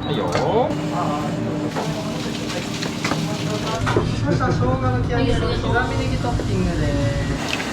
はいよ。また生姜の刻みネギトッピングです。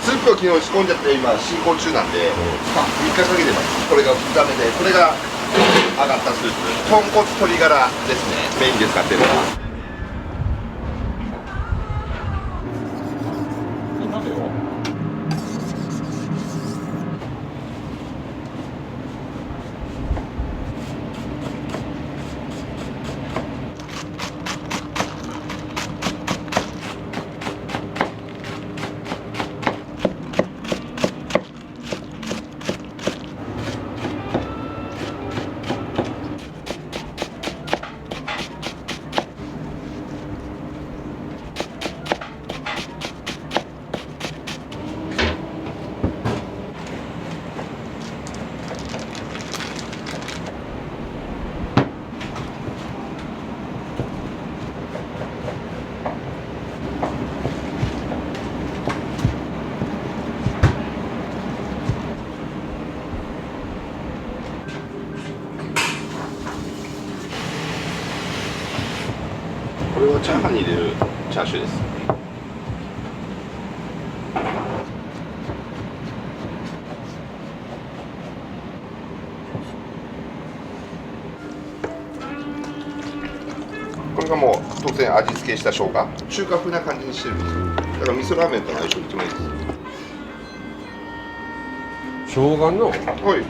スープを昨日仕込んじゃって今進行中なんで、3日かけてます。これが2日目で、これが上がったスープ、豚骨鶏ガラですね、メインで使ってるのは。これはチャーハンに入れるチャーシューです。これがもう当然味付けした生姜、中華風な感じにしてるんですよ。だから味噌ラーメンとの相性一番いいです。生姜のはい、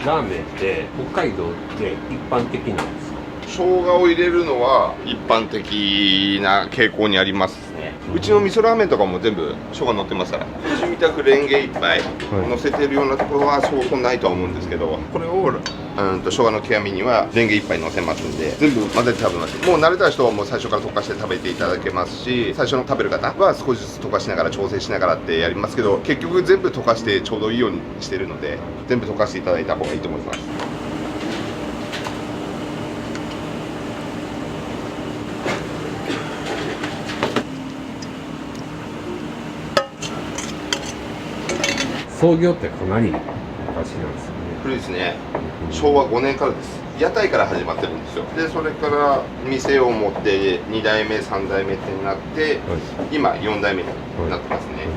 ラーメンって北海道で一般的なんですか？生姜を入れるのは一般的な傾向にありますね。うちの味噌ラーメンとかも全部生姜乗ってますから。うちみたくレンゲ一杯乗せてるようなところはそうそうないとは思うんですけど、これを生姜の極みにはレンゲ一杯乗せますんで、全部混ぜて食べます。もう慣れた人はもう最初から溶かして食べていただけますし、最初の食べる方は少しずつ溶かしながら調整しながらってやりますけど、結局全部溶かしてちょうどいいようにしてるので、全部溶かしていただいた方がいいと思います。創業ってかなり昔なんですよね。古いですね。昭和5年からです。屋台から始まってるんですよ。でそれから店を持って2代目3代目ってなって、今4代目になってますね。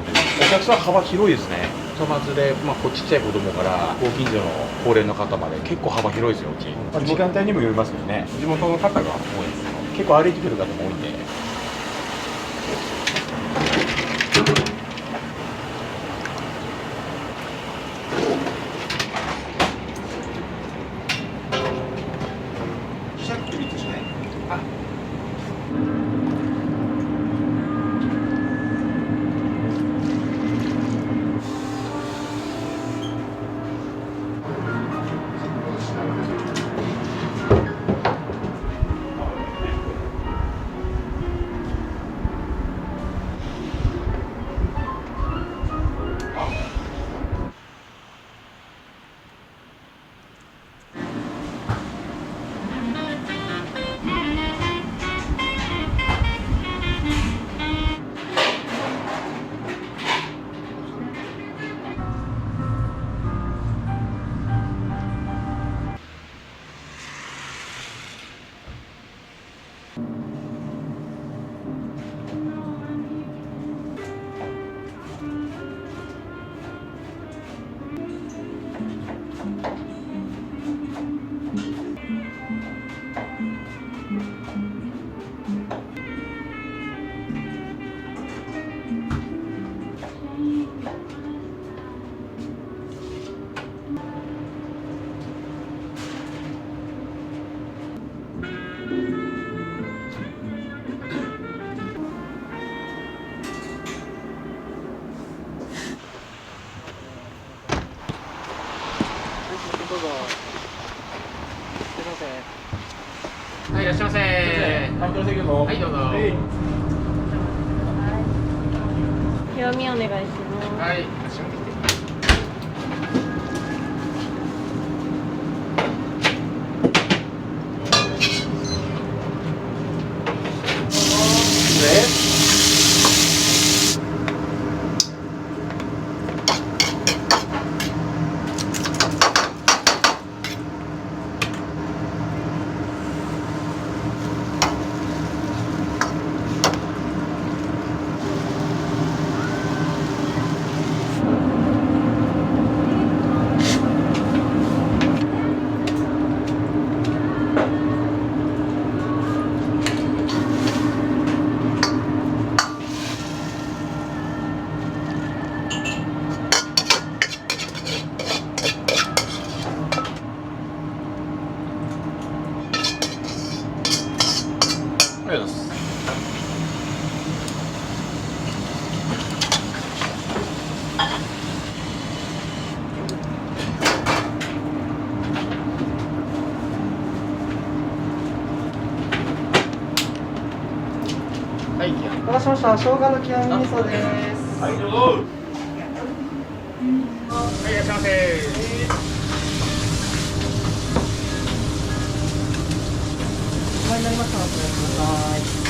お客さん幅広いですね。人松で、ちっちゃい子供からご近所の高齢の方まで結構幅広いですよ、うち。時間帯にもよりますけどね。地元の方が多いですよ。結構歩いてくる方も多いんで。どうぞ。すいません。はい、いらっしゃいませ。カウンター席の。はい、どうぞ。極みお願いします。はい、足元見て。ありがとうございます。はい、お待たせしました。生姜の極み味噌です。はい、どうぞ。はい、いらっしゃいませ。はい、なりました。お待ちください。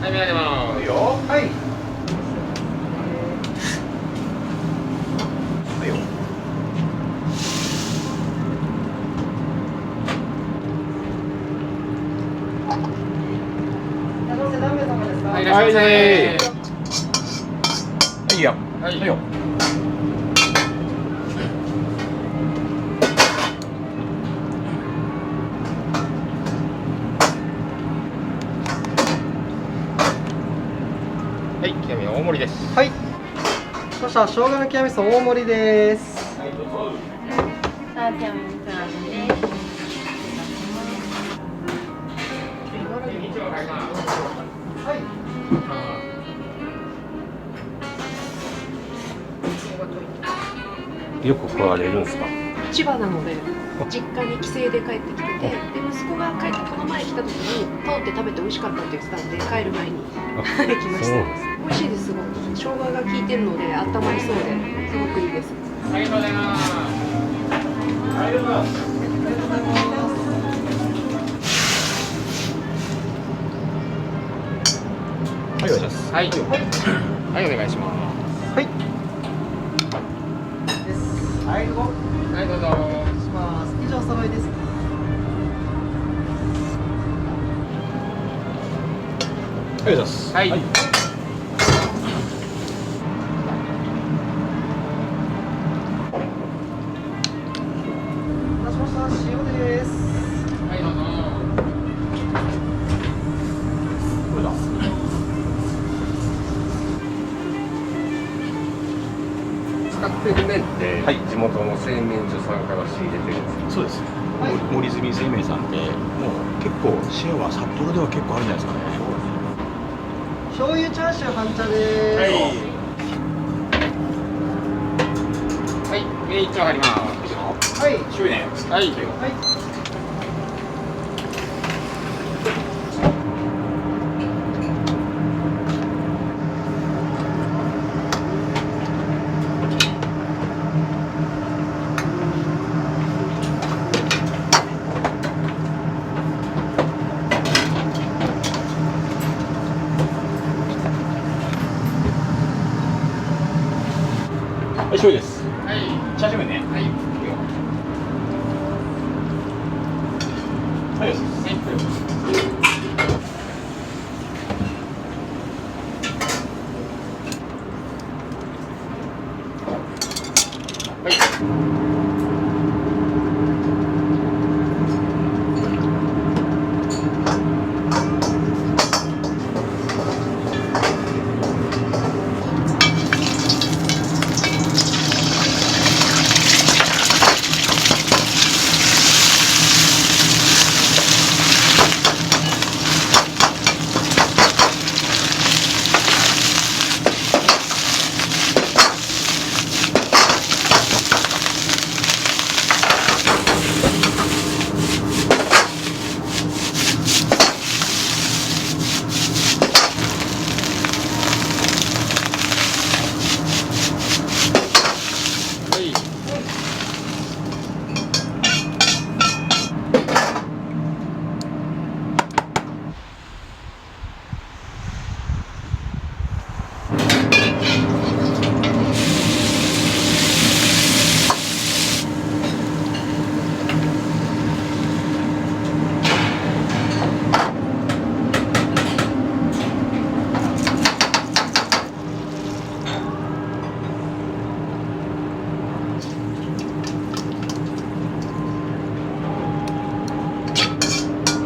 はい、見られます。いいよ。はい。はいよ。いらっしゃいませ。何名様ですか。はい、いらっしゃいませ。はい、いいよ。はいはいよ。はい、極み大盛りです。はい。そしたら生姜の極み味噌大盛りです。はい、どうぞ。さあ、極み味噌あんです。はい。よく来られるんですか？千葉なので実家に帰省で帰ってきてて、で息子がこの前来た時に通って食べて美味しかったって言ってたんで帰る前に来ました。美味しいです。すごく生姜が効いてるので温まりそうですごくいいです。ありがとうございます。ありがとうございます。はい、お願いします。はい、はい、お願いします。はい。です。はい、どうぞ。はい、どうぞ。します。以上揃いです。ありがとうございます。はいお待たせしました。塩です。はい、どうぞ。これだ。使ってる麺って、はい地元の製麺所さんから仕入れてるんですか？そうです。はい森住製麺さんで、もう結構シェアは札幌では結構あるんじゃないですかね。醤油チャーシュー半茶です。はい。はい、上一丁入ります。はい。醤油ね。はい。はい。はい、醤油です。はい。チャーシュー麺ね。はい。はい、お願いします。はい。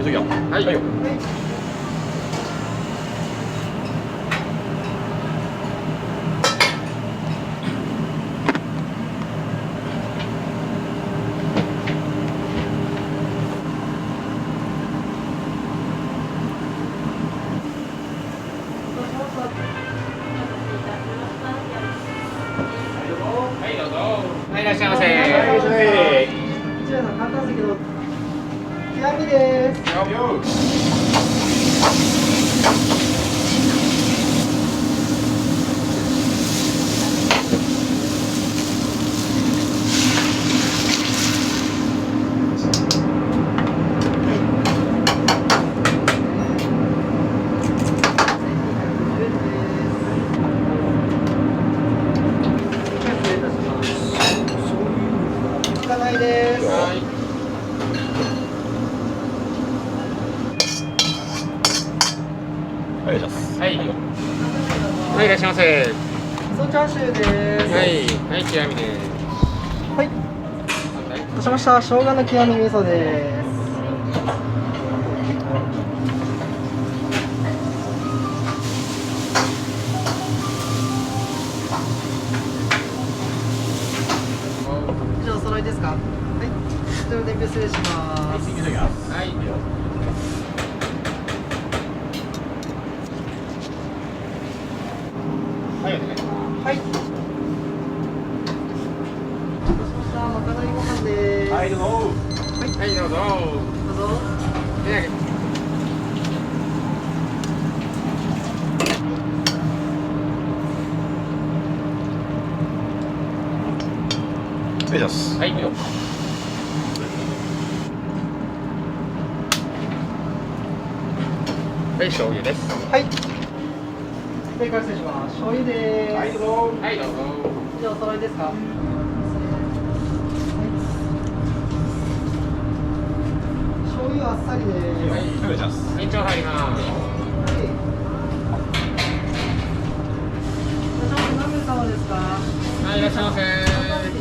次ははいよはいどうぞはいいらっしゃいませ一名の簡単席の極みです。つかないです。はいはい、じゃあはいはいいらっしゃいませ味噌チャーシューです。はいはい極みですはい。どうしました。生姜の極み味噌です。以上お揃いですか。はい。では伝票失礼します。はいはいお願いしますはい。どうしました。まかないご飯です。はい、どうぞはいどうぞどうぞ。手上げはい、じゃあはいよはい醤油ですはい。正解失礼します。醤油です。はい、どうぞはいどうぞ以上お揃いですか。はい。醤油あっさりです。はいはい、じゃあはい一応入ります何名様ですか。はいいらっしゃいませ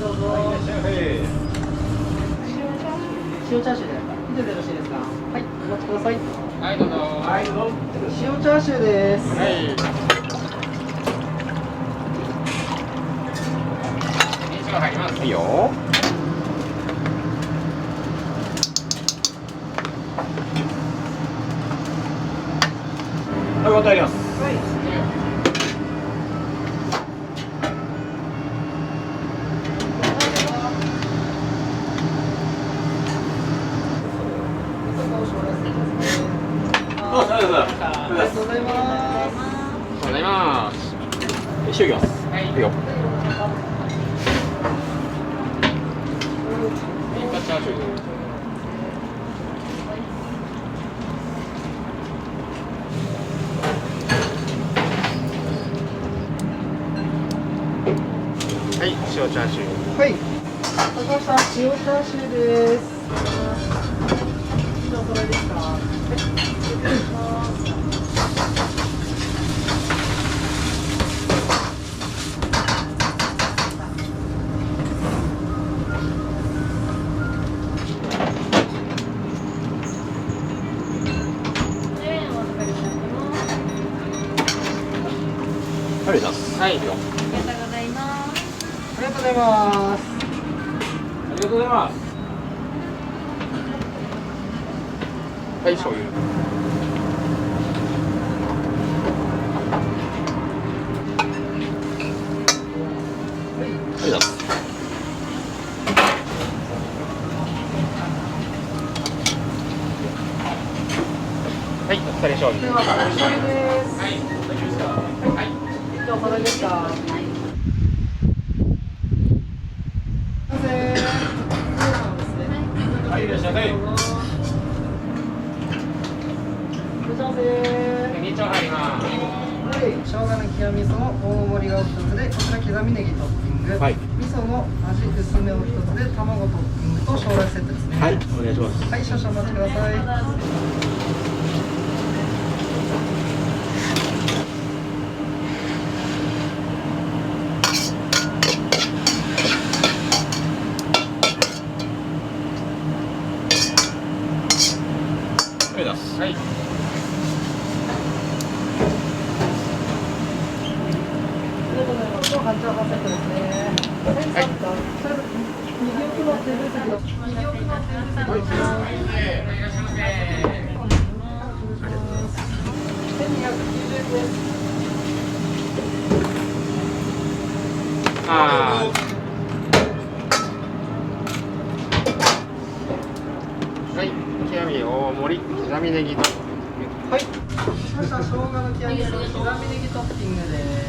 どうぞ。塩チャーシューで以上でよろしいですか。はい、お待ちください。はいどうぞはい、どうぞ塩チャーシューです。はい一応入りますいいよはい、またやりますありがとうございます。ありがとうございます一緒いきますはいいいよミートチャーシューですはい塩チャーシューはい。おしました。塩チャーシューです。以上お揃いですか。はい。失礼します。はい、じゃあはいいいよありがとうございます。ありがとうございます。ありがとうございますはい醤油はい、じゃあはいお疲れ醤油では、お醤油です。はい大丈夫ですかはい以上お揃いですか。すいません。はい、いらっしゃいませいらっしゃいませ。二丁入りますはい、生姜の極みその大盛りがお一つで、こちら刻みネギトッピング、はい味噌の味薄めを一つで、卵トッピングと生姜セットですね。はい、お願いしますはい、少々お待ちください。はい、じゃあます。はい。半チャーハンセットですね。1300、右奥のテーブル席の右奥のテーブル席の1290円です。あー。はい。極み大盛り刻みネギと。はい。しました。生姜の極みと刻みネギトッピングです。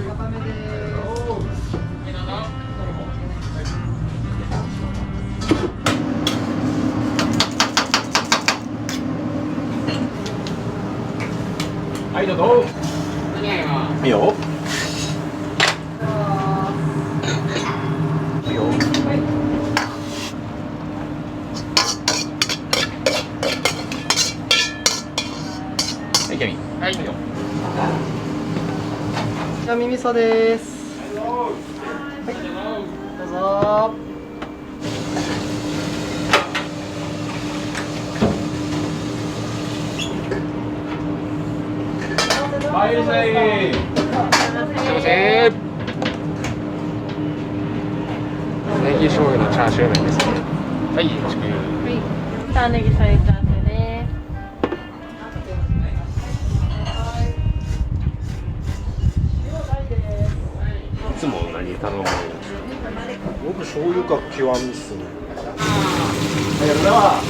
固めです。はい、どうぞ。何が今。いいよ。いいよ。はい、ケミ。はい。極み味噌です。はい、どうぞ。はい、いらっしゃい。すいません。ネギ醤油のチャーシュー麺ですね。はい、よろしく。玉ねぎサイズ合わせです。いつも何頼むの？僕醤油か極みっすね。ありがとうございます。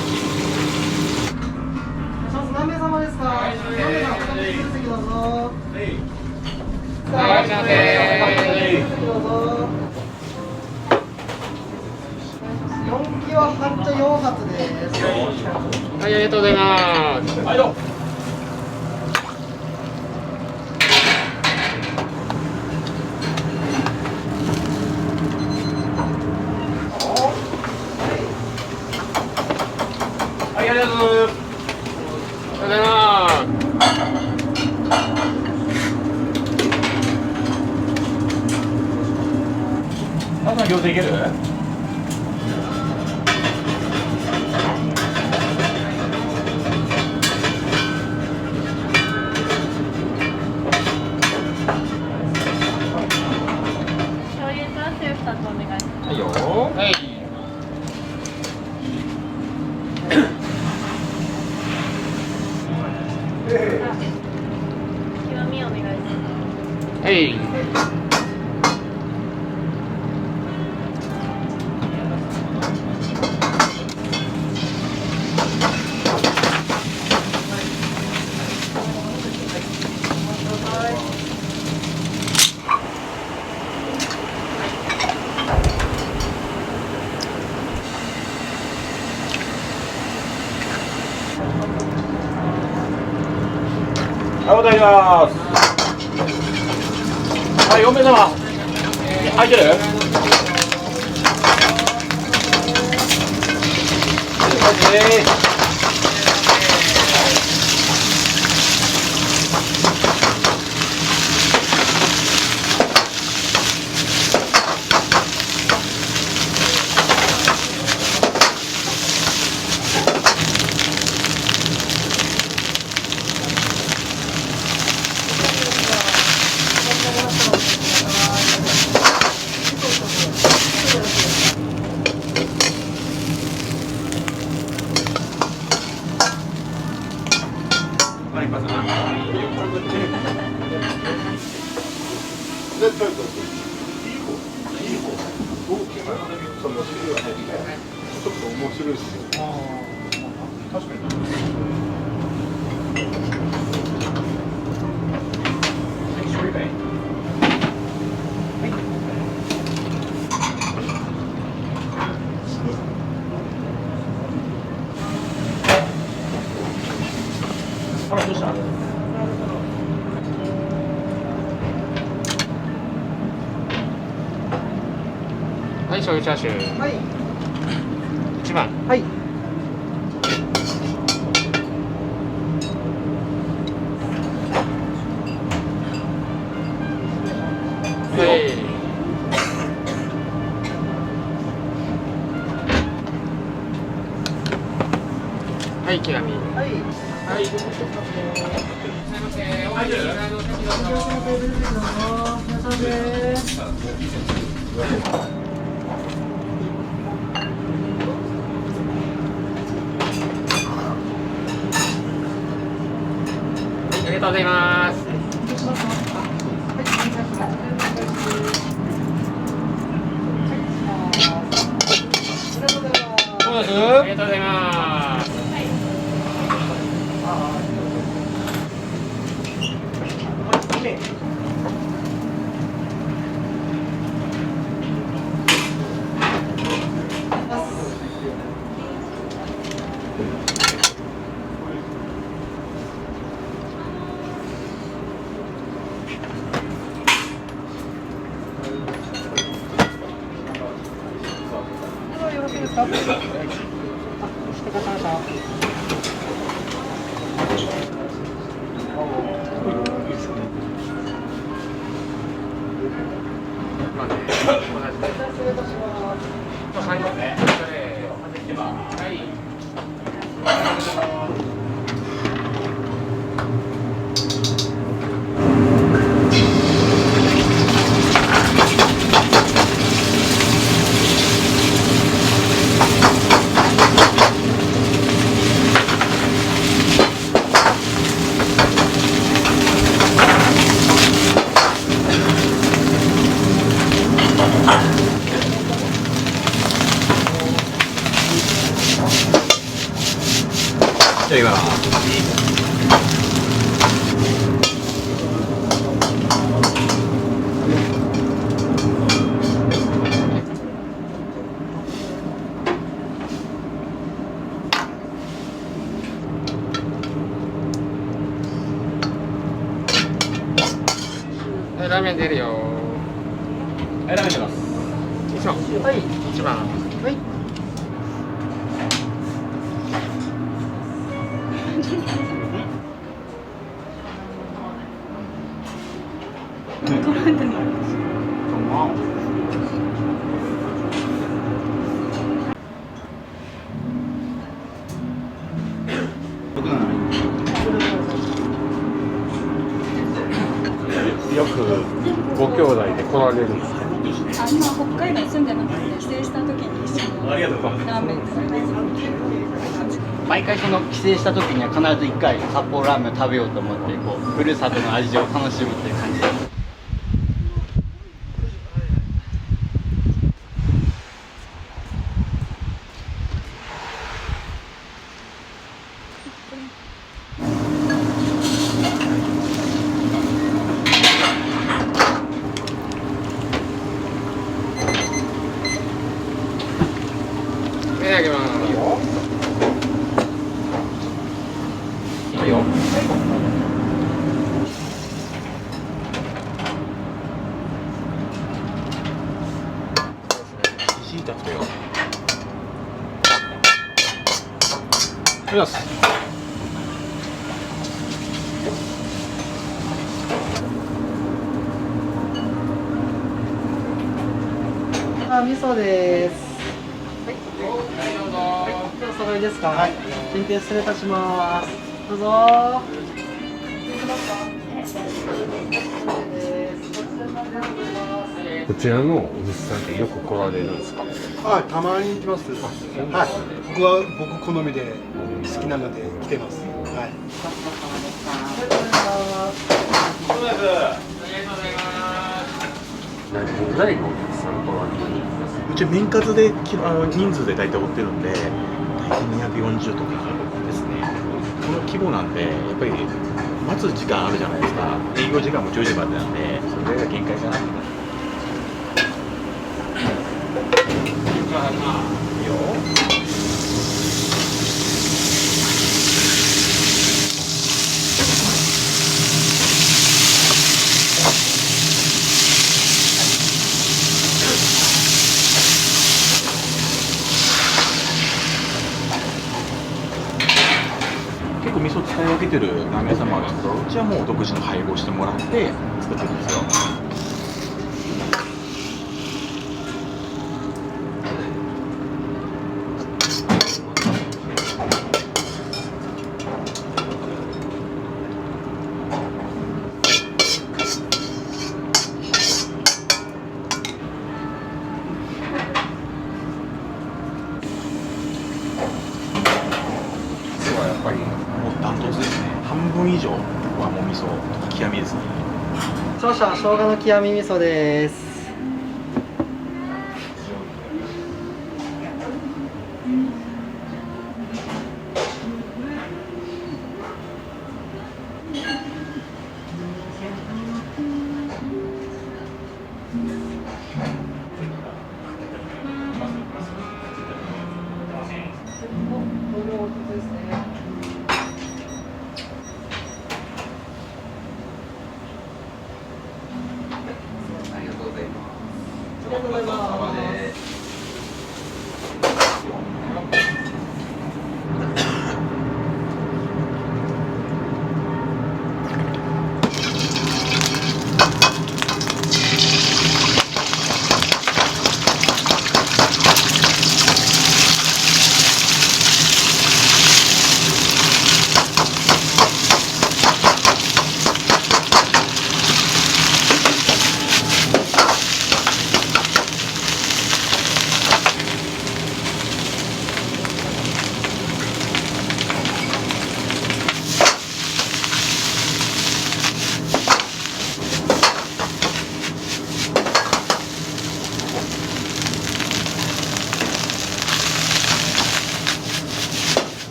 何名様ですか？何名様、お席どうぞ。いらっしゃいませ。どうぞ。4機は半茶4発です。はい、ありがとうございます。はい、どう。はい、ありがとうございます。ありがとうございます。あんな餃子いける？醤油とつゆ2つお願いします。はいよ。はい。極みお願いします。はい。はい、お願いします。はい、4名様。空いてる？絶対といい方その汁が入ってちょっと面白いですよ。確かに。醤油麺。あら、どうした？はい、醤油チャーシュー。はい。 1番。はい。ますよ。はい、極み。はい。はい。いらっしゃいませ。ありがとうございます。そうです。ありがとうございます。よろしいですか。してくださいました。まあね、同じで。失礼いたします。入りますね。はい。じゃあ今。はい、ラーメン出るよ。はい、ラーメン出ます。一番。はい。一番。はい。よくご兄弟で来られるんですか？今北海道に住んでなくて帰省した時に一緒にラーメン食べます毎回その帰省した時には必ず1回札幌ラーメンを食べようと思ってこうふるさとの味を楽しむっていう感じです。いただきます。いいよ。石痛くてよ。ありがとうございます。味噌です。お揃いですか。はい。新品失礼いたします。どうぞ。こちらのお店さんってよく来られるんですか？はい、たまに行きます。はい、僕好みで好きなので来てます。はい。何人ぐらいのお客さん来られるんですか？うち面数で人数で大体追ってるんで、大体240とかですね。この規模なんで、やっぱり待つ時間あるじゃないですか。営業時間も10時までなんで、それが限界かなって感じ。いいよ。結構味噌使い分けてるラーメン屋さんもあるんですけど、うちはもう独自の配合してもらって作ってるんですよ。半分以上はもみ味噌とか極みですね。勝者生姜の極み味噌です。ありがとうございます。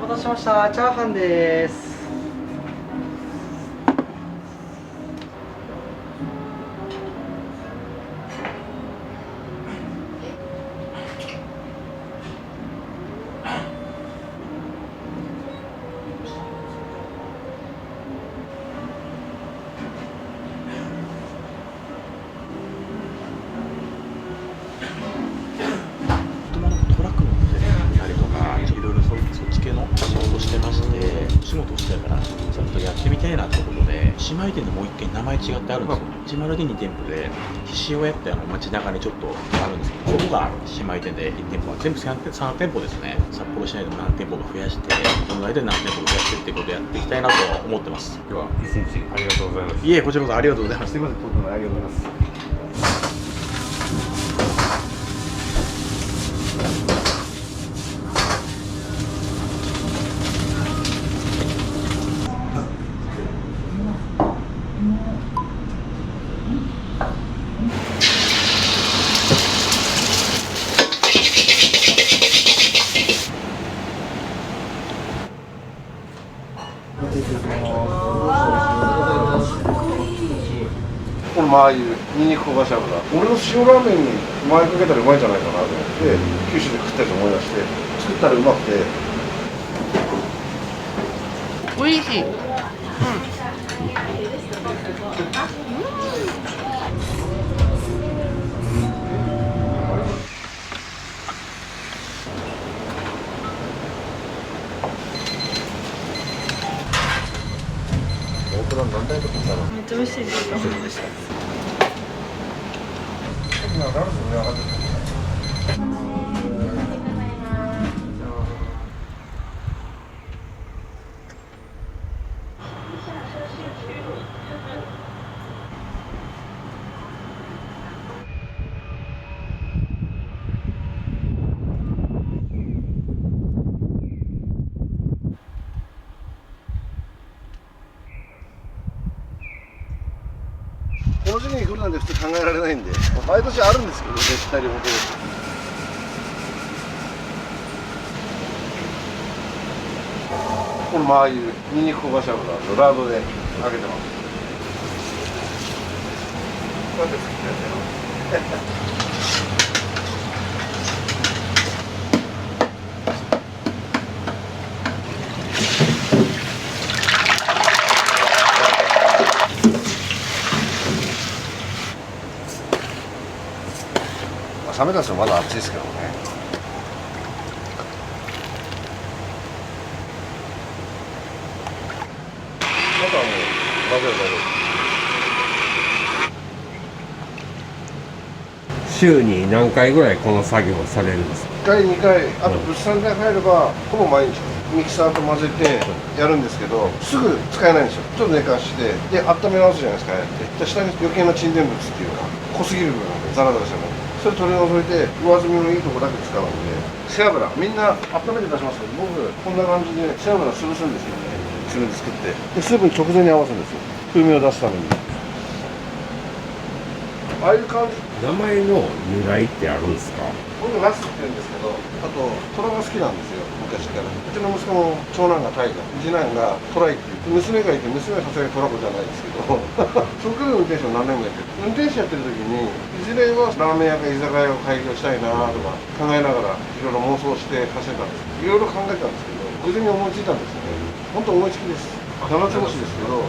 お待たせしました。チャーハンです。トラック乗ってたりとか、いろいろそっち系の仕事してまして、お仕事をしてたから、ちょっとやってみたいなってことで、姉妹店でもう一軒名前違ってあるんですよ。102店舗で、塩屋って街中にちょっとあるんですけど、ここが姉妹店で1店舗は全部3店舗ですね。札幌市内でも何店舗か増やして、この間で何店舗か増やしてっていうことをやっていきたいなと思ってます。今日は一日ありがとうございます。いえ、こちらこそありがとうございます。すいません、とってもありがとうございます。このマー油、ニンニク焦がし油、俺の塩ラーメンにマー油かけたらうまいんじゃないかなと思って、九州で食ったやつ思い出して、作ったらうまくて。美味しい。何台とかさ、めっちゃ美味しいですよ。この時期に来るなんて普通考えられないんで、毎年あるんですけど、絶対に本当に。このマー油、ニンニク焦がし油、ラードで揚げてます。なんで好きなんだよ。冷めた人まだ熱いですけどね。あとはもう混ぜるだけ。週に何回ぐらいこの作業をされるんですか？1回2回、あと物産が入ればほぼ毎日。ミキサーと混ぜてやるんですけど、すぐ使えないんですよ。ちょっと寝かしてで温め直すじゃないですか。やってで下に余計な沈殿物っていうか濃すぎる部分でザラザラしたの、それ取り除いて上澄みのいいとこだけ使うんで、背脂みんな温めて出しますけど、僕こんな感じで背脂潰すんですよね。自分で作ってでスープに直前に合わせるんですよ、風味を出すために。ああいう感じ。名前の由来ってあるんですか？僕ナスって言うんですけど、あとトラが好きなんですよ、昔から。うちの息子も長男がタイガー、次男がトライっていう娘がいて、娘はさすがにトラコじゃないですけどそっから運転手を何年もやってる。運転手やってる時にいずれはラーメン屋か居酒屋を開業したいなとか考えながらいろいろ妄想して走ってたんです。いろいろ考えたんですけど、偶然に思いついたんですよね。本当思いつきです。七つ星ですけど、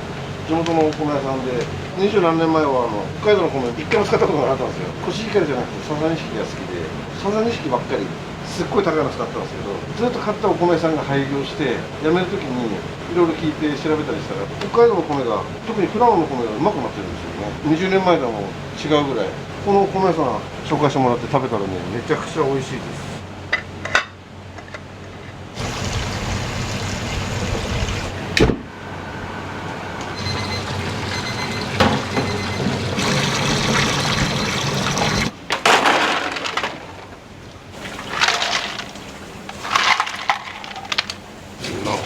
地元のお米屋さんで20何年前は北海道の米一回も使ったことがなかったんですよ。コシヒカリじゃなくてサザン錦が好きで、サザン錦ばっかりすっごい高いの使ったんですけど、ずっと買ったお米屋さんが廃業して辞める時にいろいろ聞いて調べたりしたら、北海道の米が特に富良野の米がうまくなってるんですよね。20年前とはもう違うぐらい。このお米屋さん紹介してもらって食べたらね、めちゃくちゃ美味しいです。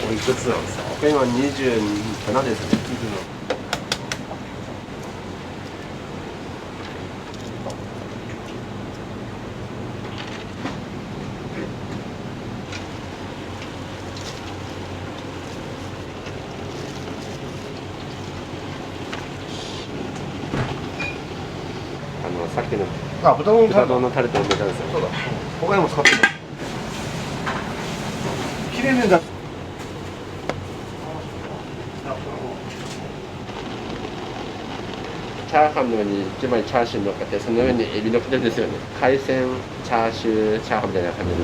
おいくつなんですか？今27ですね。さっきの豚丼のタレと同じなんですよ。そうだ。他にも使ってます。綺麗にだ。チャーハンの上に一枚チャーシュー乗っかって、その上にエビ乗っけてるんですよね。海鮮チャーシューチャーハンみたいな感じの。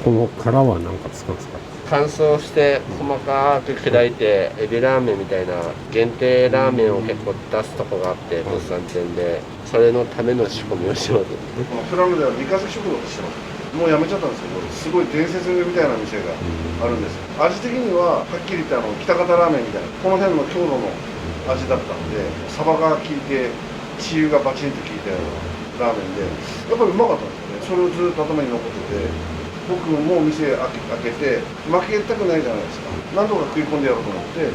この殻は何か使うんですか？乾燥して細かく砕いてエビラーメンみたいな限定ラーメンを結構出すとこがあって、物産展でそれのための仕込みをします。富良野では三日月食堂としてます。もうやめちゃったんですけど、すごい伝説みたいな店があるんですよ。味的にははっきり言って北方ラーメンみたいなこの辺の郷土の味だったんで、サバが効いて血油がバチンと効いたようなラーメンでやっぱりうまかったんですよね。それをずっと頭に残ってて、僕も店開けて負けたくないじゃないですか。何とか食い込んでやろうと思って、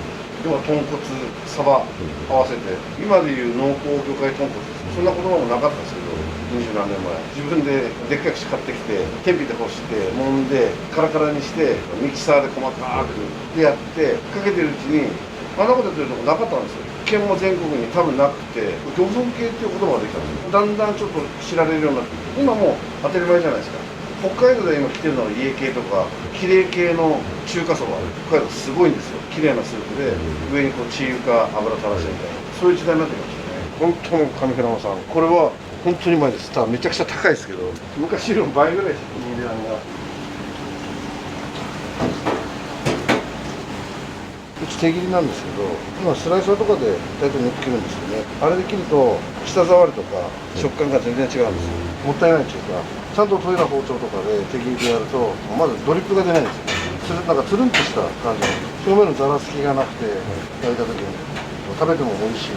要は豚骨サバ合わせて、今でいう濃厚魚介豚骨です。そんな言葉もなかったんですけど、20何年前自分ででっかく買ってきて天日で干して揉んでカラカラにしてミキサーで細かくでやってかけてるうちに、あんなことやってるとこなかったんですよ。県も全国に多分なくて、魚粉系っていう言葉ができたんですよ。だんだんちょっと知られるようになって、今もう当たり前じゃないですか。北海道で今来てるのは家系とかきれい系の中華そば、北海道すごいんですよ。きれいなスープで上にこう血油か油垂らしてみたいな、そういう時代になってきましたね。本当の上倉さん、これは本当にうまいです。めちゃくちゃ高いですけど、昔よりも倍ぐらいです、値段が。うち手切りなんですけど、今スライサーとかで大体切るんですよね。あれで切ると舌触りとか食感が全然違うんですよ。もったいないっていうか、ちゃんと研いだ包丁とかで手切りでやるとまずドリップが出ないんですよ。なんかつるんとした感じ、表面のザラつきがなくて焼いた時に食べても美味しい。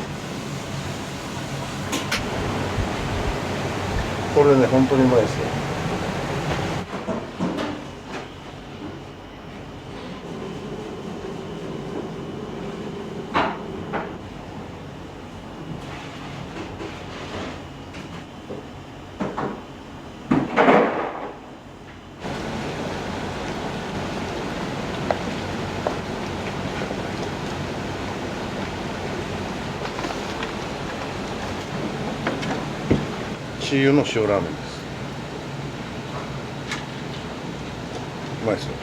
これね、本当にうまいですよ。チー油の塩ラーメンです。うまいですよ。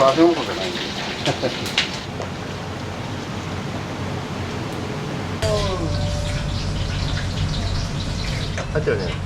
は味の素じゃないんで。あとね。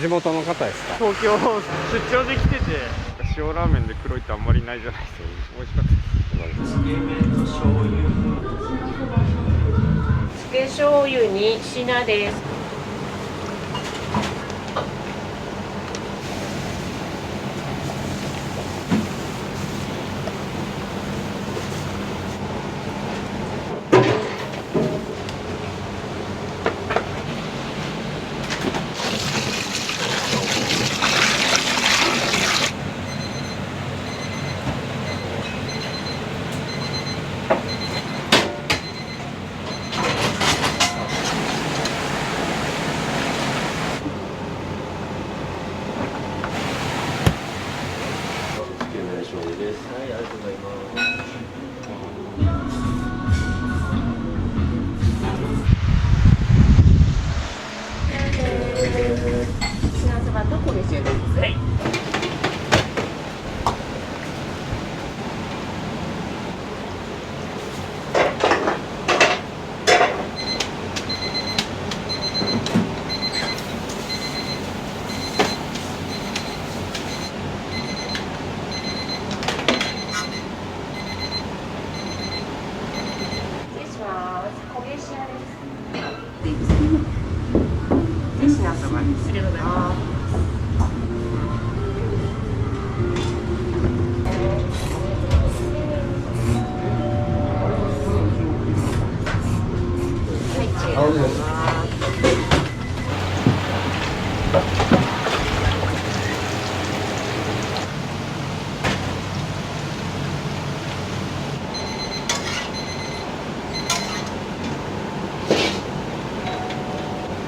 地元の方ですか？東京出張で来てて、塩ラーメンで黒いってあんまりないじゃないですか。美味しかったです。つけ麺と醤油。つけ醤油に品です。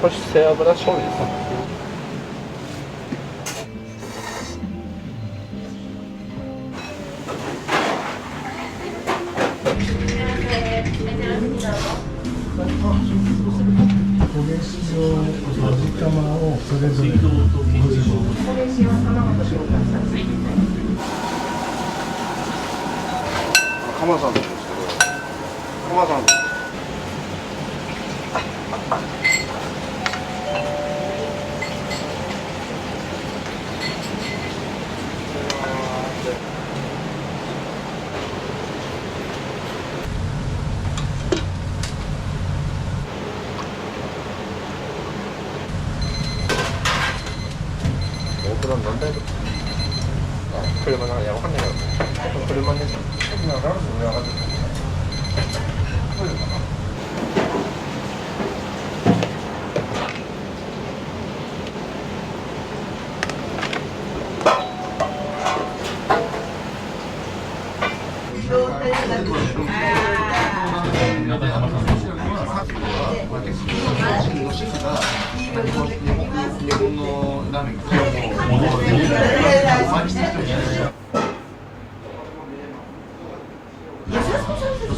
少し背脂醤油です。焦げ塩、味玉をそれぞれ5時の。焦げ塩、卵と塩鎌さんなんですけど、鎌さん。何台と車なんかいやわかんないけど、車です。今ラルス上上がってる。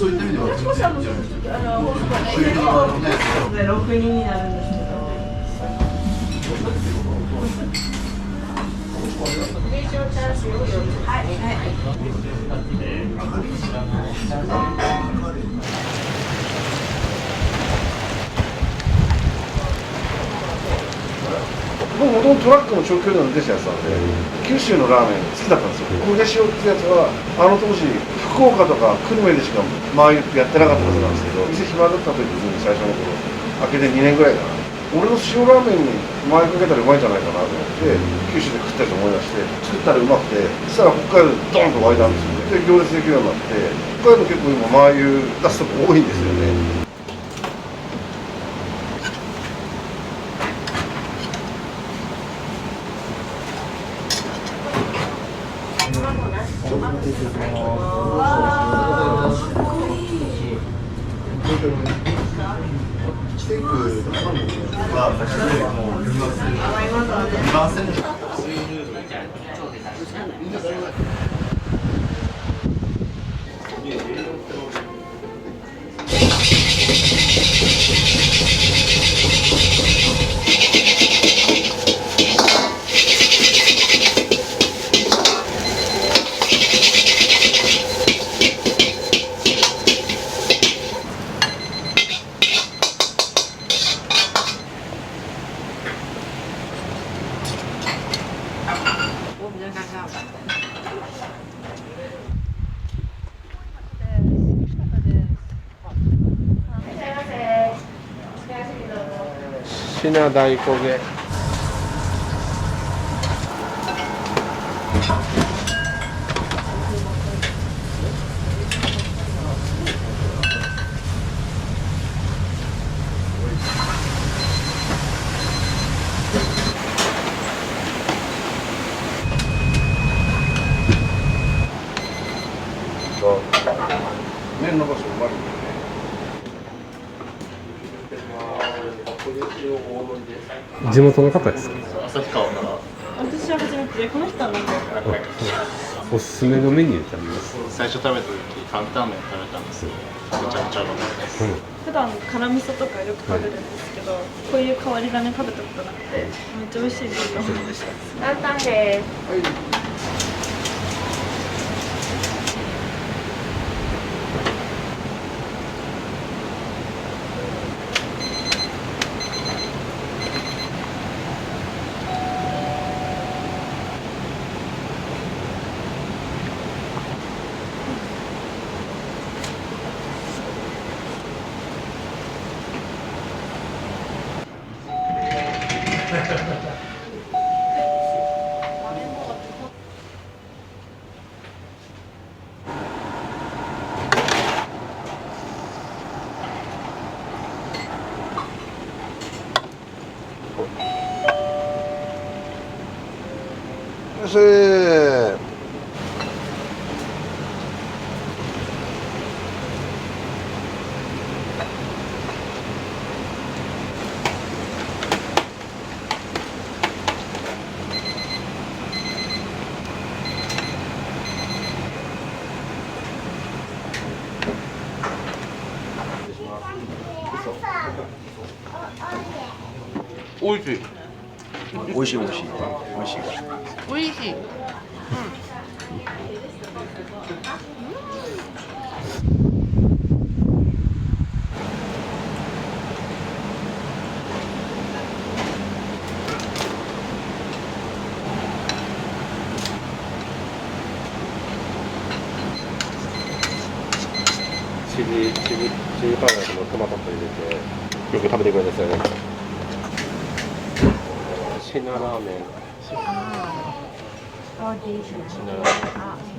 そういった意味では、6人になるんですけど。僕もともとトラックの長距離の運転手やってたんで、九州のラーメン好きだったんですよ。焦げ塩ってやつはあの当時福岡とか久留米でしかマー油ってやってなかったはずなんですけど、店暇だった時に最初の頃開けて2年ぐらいかな、俺の塩ラーメンにマー油かけたらうまいんじゃないかなと思って九州で食ったやつ思い出して作ったらうまくて、そしたら北海道でドンと湧いたんですよ。で行列できるようになって、北海道結構今マー油出すとこ多いんですよね。ステークとかは私よりも2番線で品大焦げ。麺の場所うまいよね。地元の方ですか？旭川から。私は初めてで、この人は何だろう。おすすめのメニュー食べます。最初食べた時担々麺食べたんですよ。めちゃくちゃうまかったです。普段辛味噌とかよく食べるんですけど、こういう変わり種食べたことなくて、めっちゃ美味しいですと思いました。担々です。美味しい。美味しい美味しい美味しい。美味しい。チリパウダーとトマトと入れてよく食べてくれるんですよね。シナラーメン。シナラーメン。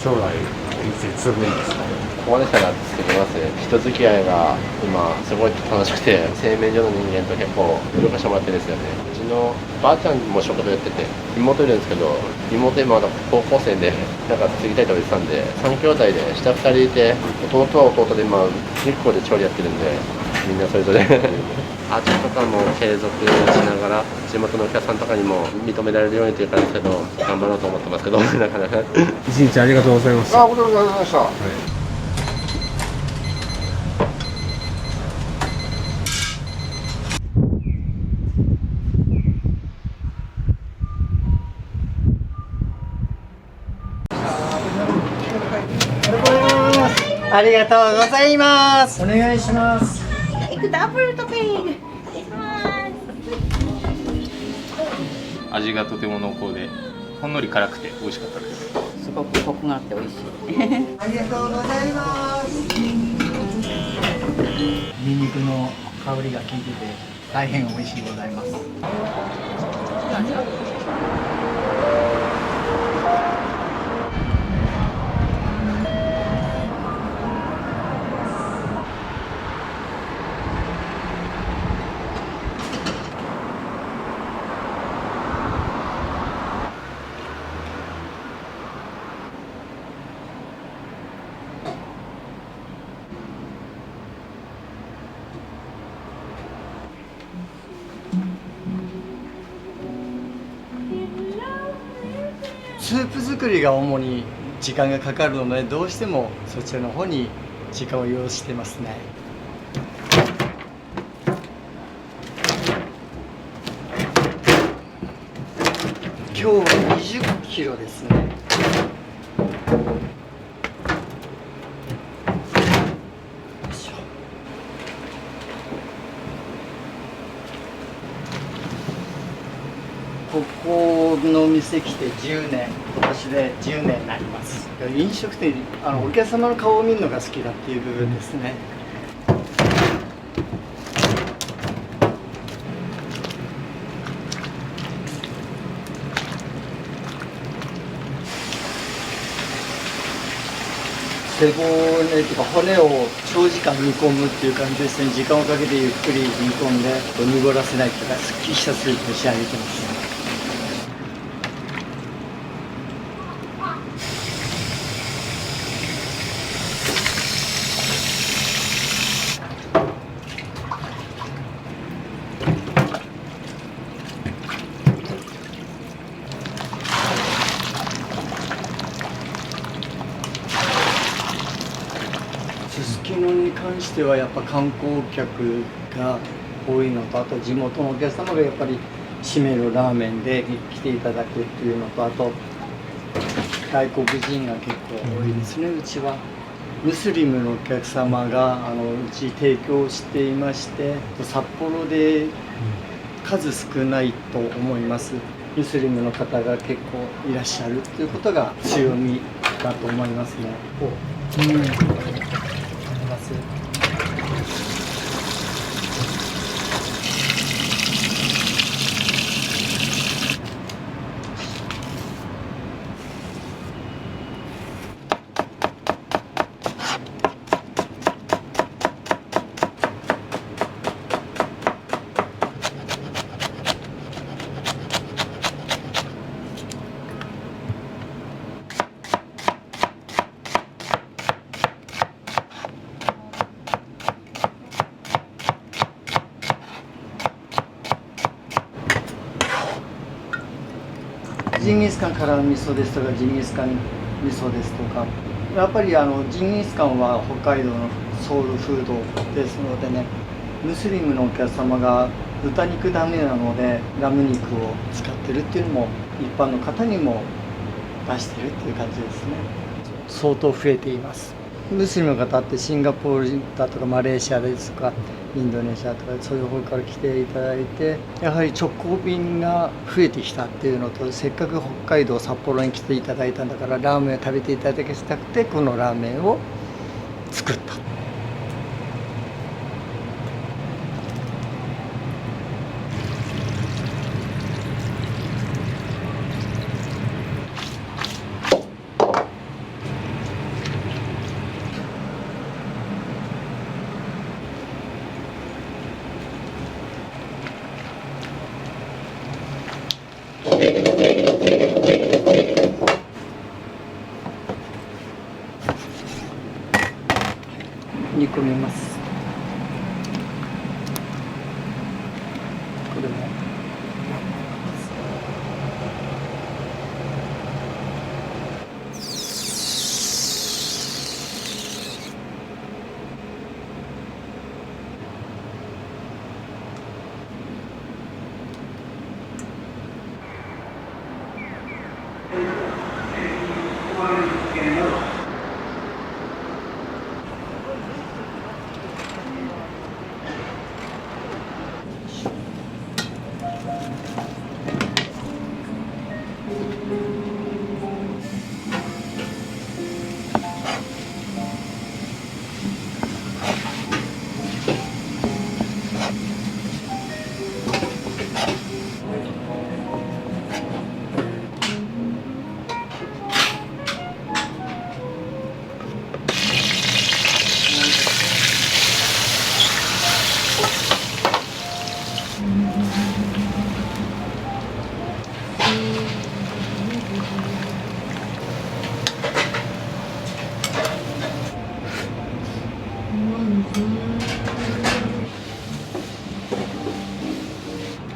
将来いつ継ぐんですか？ここまでしたら続けますね。人付き合いが今すごい楽しくて、製麺所の人間と結構動かしてもらってるんですよね。うちのばあちゃんも食堂やってて、妹いるんですけど、妹今まだ高校生でなんか継ぎたいと言ってたんで、3兄弟で下2人いて、弟は弟で今日光で調理やってるんで、みんなそれぞれ味とかも継続しながら地元のお客さんとかにも認められるようにという感じですけど、頑張ろうと思ってますけど、なかなか一日ありがとうございました。あ、ご苦労様でした。はい。ありがとうございます。お願いします。ダブルトッピング。味がとても濃厚で、ほんのり辛くて美味しかったです。すごくコクがあって美味しい。ありがとうございます。ニンニクの香りが効いてて大変美味しいございます。スープ作りが主に時間がかかるので、どうしてもそちらの方に時間を要してますね。今日は20キロですね。ここの店来て10年、今年で10年になります。飲食店、お客様の顔を見るのが好きだっていう部分ですね。背骨とか骨を長時間煮込むっていう感じですね。時間をかけてゆっくり煮込んで濁らせないとか、すっきりしたスープを仕上げてますね。すすきのに関してはやっぱ観光客が多いのと、あと地元のお客様がやっぱり締めるラーメンで来ていただくっていうのと、あと外国人が結構多いですね。うちはムスリムのお客様がうち提供していまして、札幌で数少ないと思います。ムスリムの方が結構いらっしゃるということが強みだと思いますね。あります。ジンギスカンからの味噌ですとか、ジンギスカン味噌ですとか、やっぱりジンギスカンは北海道のソウルフードですのでね、ムスリムのお客様が豚肉ダメなのでラム肉を使ってるっていうのも一般の方にも出してるっていう感じですね。相当増えています。ムスリムの方ってシンガポールだとかマレーシアですとかインドネシアとかそういう方から来ていただいて、やはり直行便が増えてきたっていうのと、せっかく北海道札幌に来ていただいたんだからラーメンを食べていただきたくてこのラーメンを作った。煮込みます。これも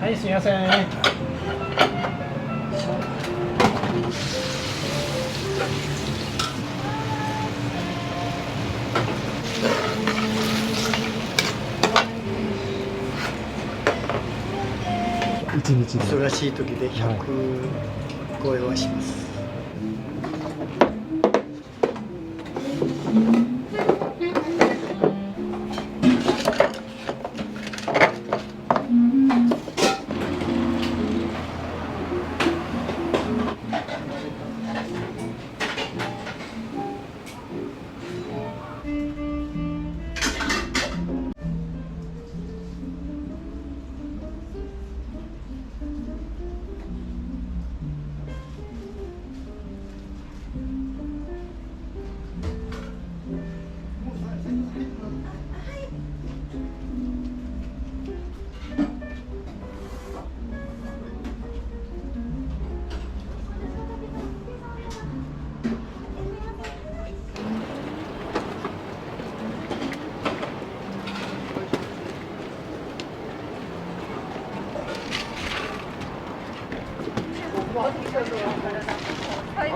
はい、すみません。一日で忙しい時で100超えはします。はい、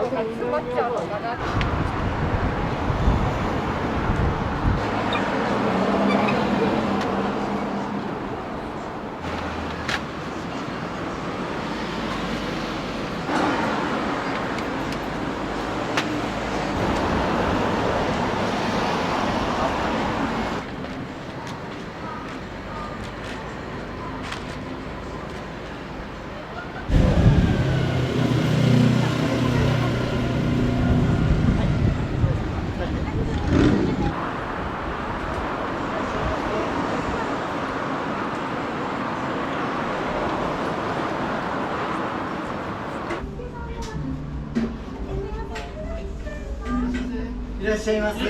いらっしゃいませ。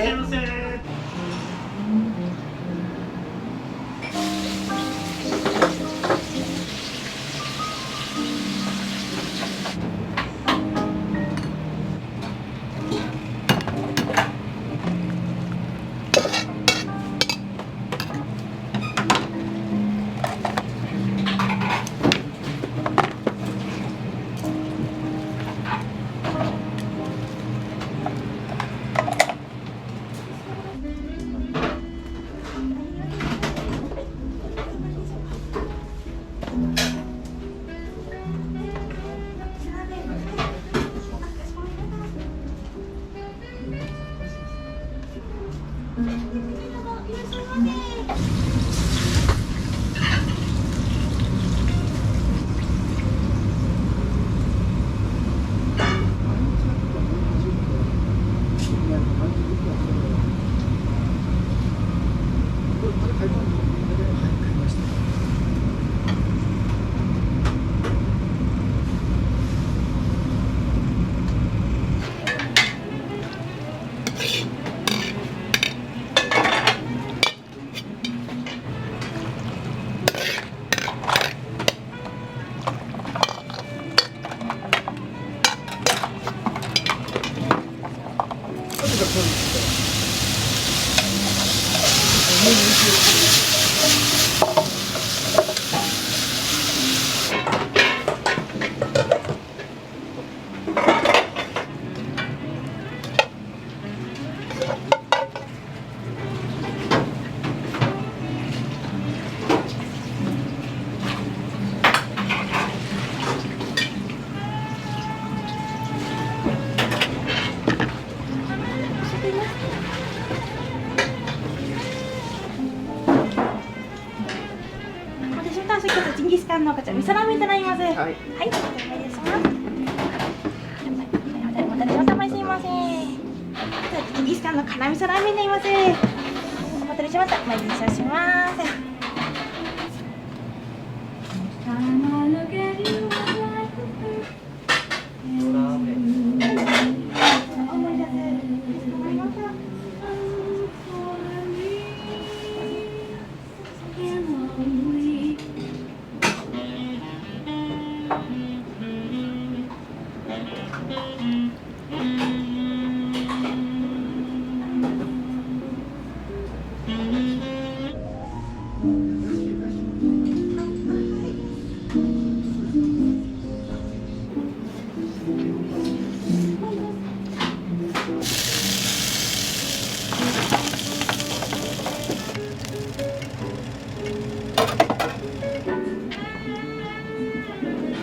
ジンギスカンのこちら味噌ラーメンとなります。はい、お願いします。お待たせしました。すいません。ジンギスカンの辛味噌ラーメンになります。お待たせしました。お待たせします。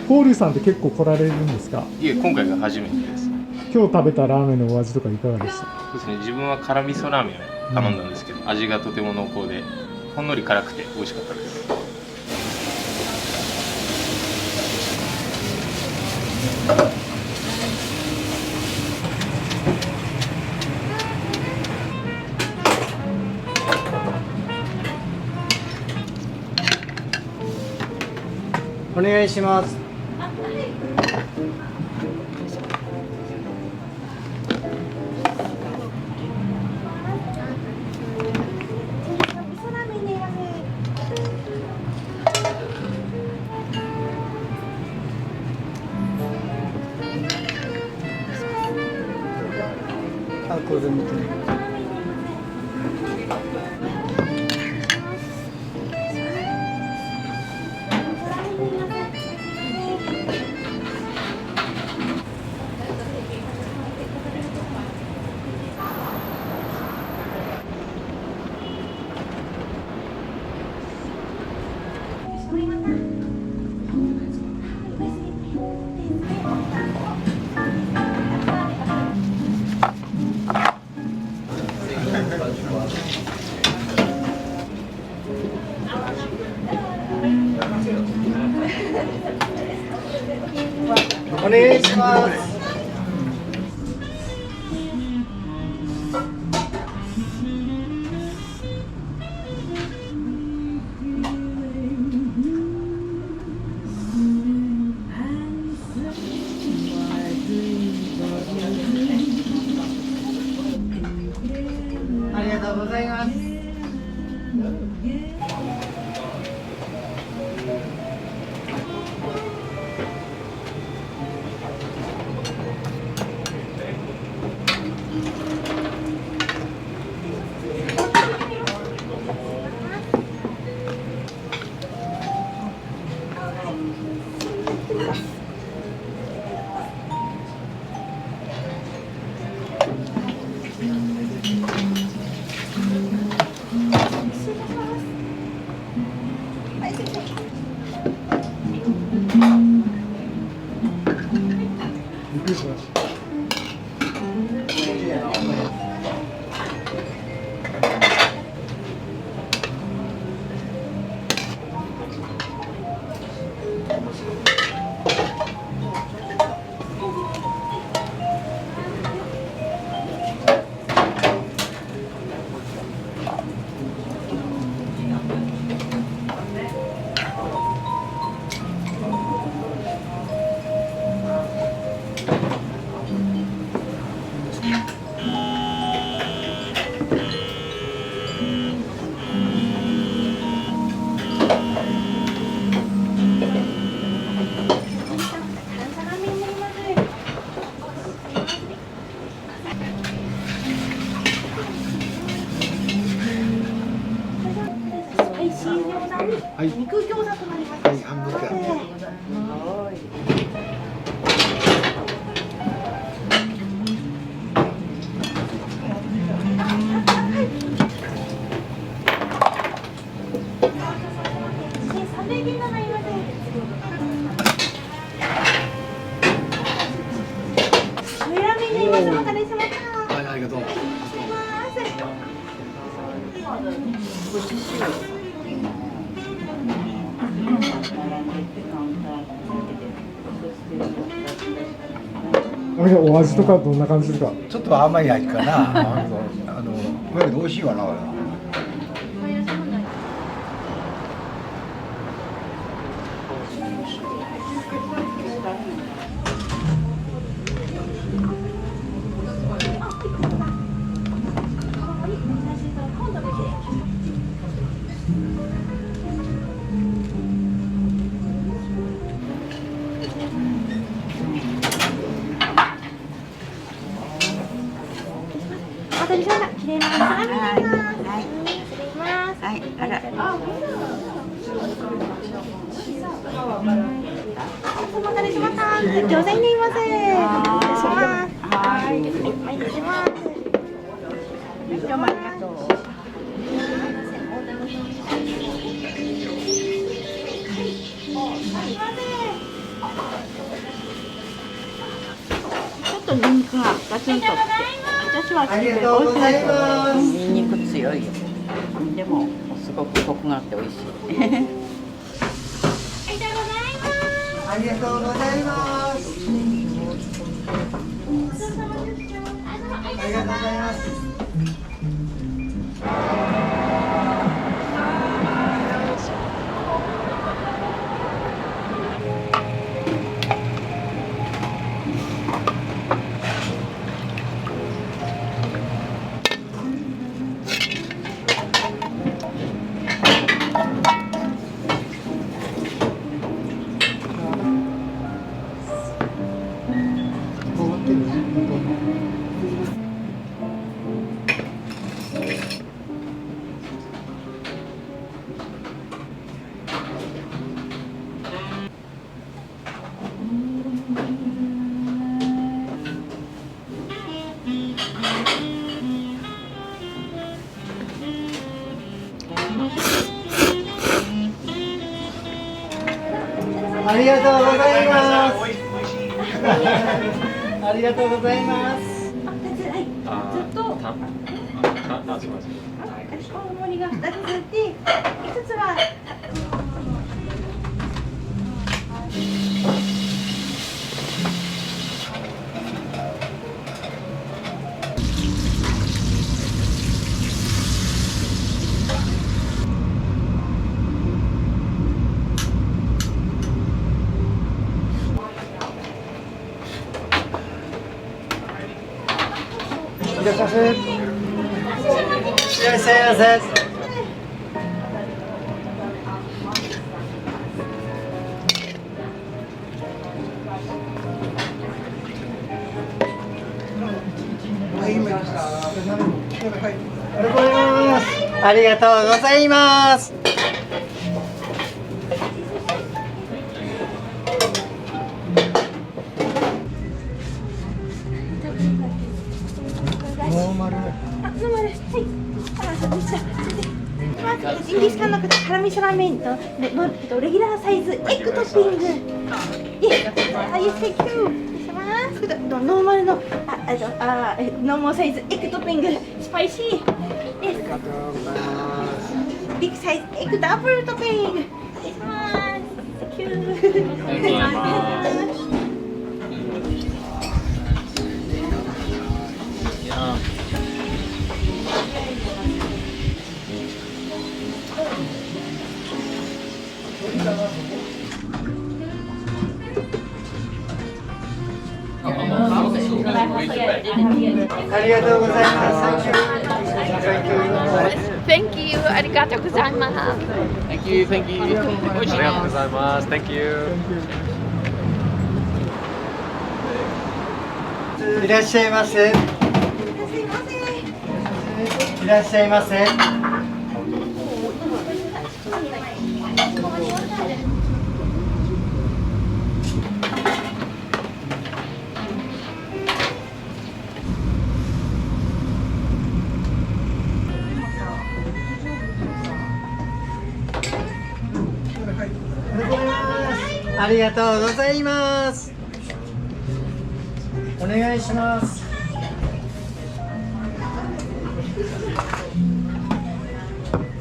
コーリーさんって結構来られるんですか？いえ、今回が初めてです。今日食べたラーメンのお味とかいかがでした？そうですね、自分は辛味噌ラーメンを頼んだんですけど、味がとても濃厚でほんのり辛くて美味しかったです。お願いします。あ、これ見てね。お願いします。うございます。びっくりしました。はい、肉餃子となります。はい、半分から。ありがとう。お味とかどんな感じですか？ちょっと甘い味かな。だけど美味しいわな。お待たせしました。綺麗なサラミになります。はい。失礼します。はい。あら。お待たせしました。餃子になります。失礼します。はい。お願いします。どうもありがとう。ちょっとニンニクがガツンときて、私はありがとうございます。ニンニク強いよ。でもすごくコクがあって美味しい。ありがとうございます。ありがとうございます。ありがとうございます。ありがとうございます。大盛りが2つで、1つはいらっしゃいませ。いらっしゃいませ。ありがとうございます。ノーマル。ノーマル。はい。ジンギスカンの辛味噌ラーメンとレギュラーサイズエッグトッピング。イエス、センキュー。ノーマルのノーマルサイズエッグトッピングスパイシー。ビッグサイズエッグダブルトッピング。失礼します。センキュー。ありがとうございます。Thank you. ありがとうございます。Thank you, thank you. ありがとうございます。Thank you. いらっしゃいませ。いらっしゃいませ。ありがとうございます。お願いします。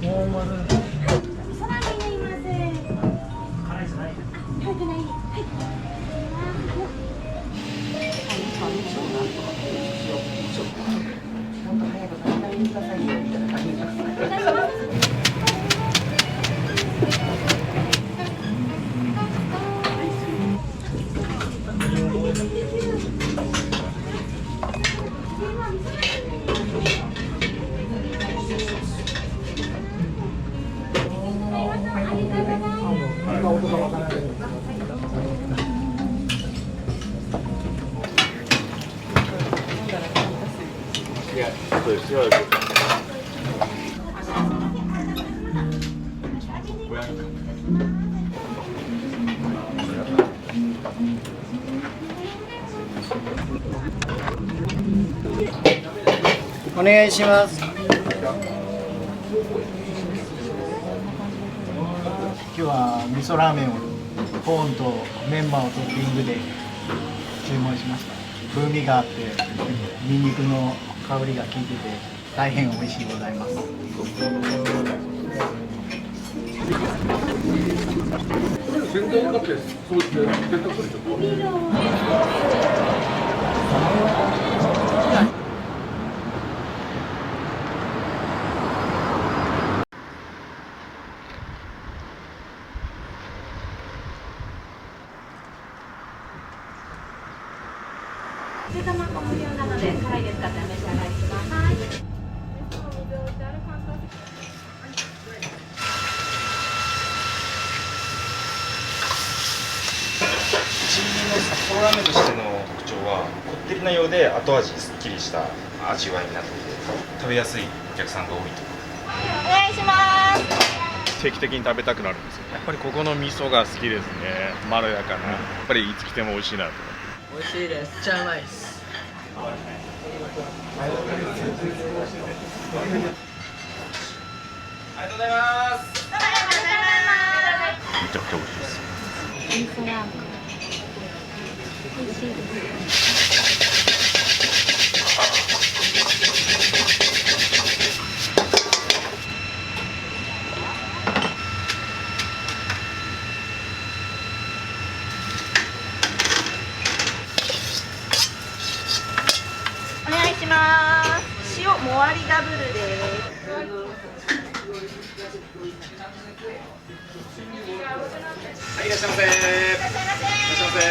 ノーマル。お願いします。今日は味噌ラーメンをコーンとメンマをトッピングで注文しました。風味があってニンニクの香りが効いてて大変美味しいございます。全然だってそうですね。全然そうですよ。卵無料なので辛いですかってお召し上がりください。一味の札幌ラーメンとしての特徴はこってりなようで後味すっきりした味わいになっていて食べやすいお客さんが多いとお願いします。定期的に食べたくなるんですよ。やっぱりここの味噌が好きですね。まろやかな。やっぱりいつ来ても美味しいなと思って。美味しいです。めっちゃうまいです。ありがとうございます。めちゃくちゃ美味しいです。味噌ラーメン美味しいです。お願いします。塩もわりダブルです。はい、いらっしゃいませ。いらっしゃいませ。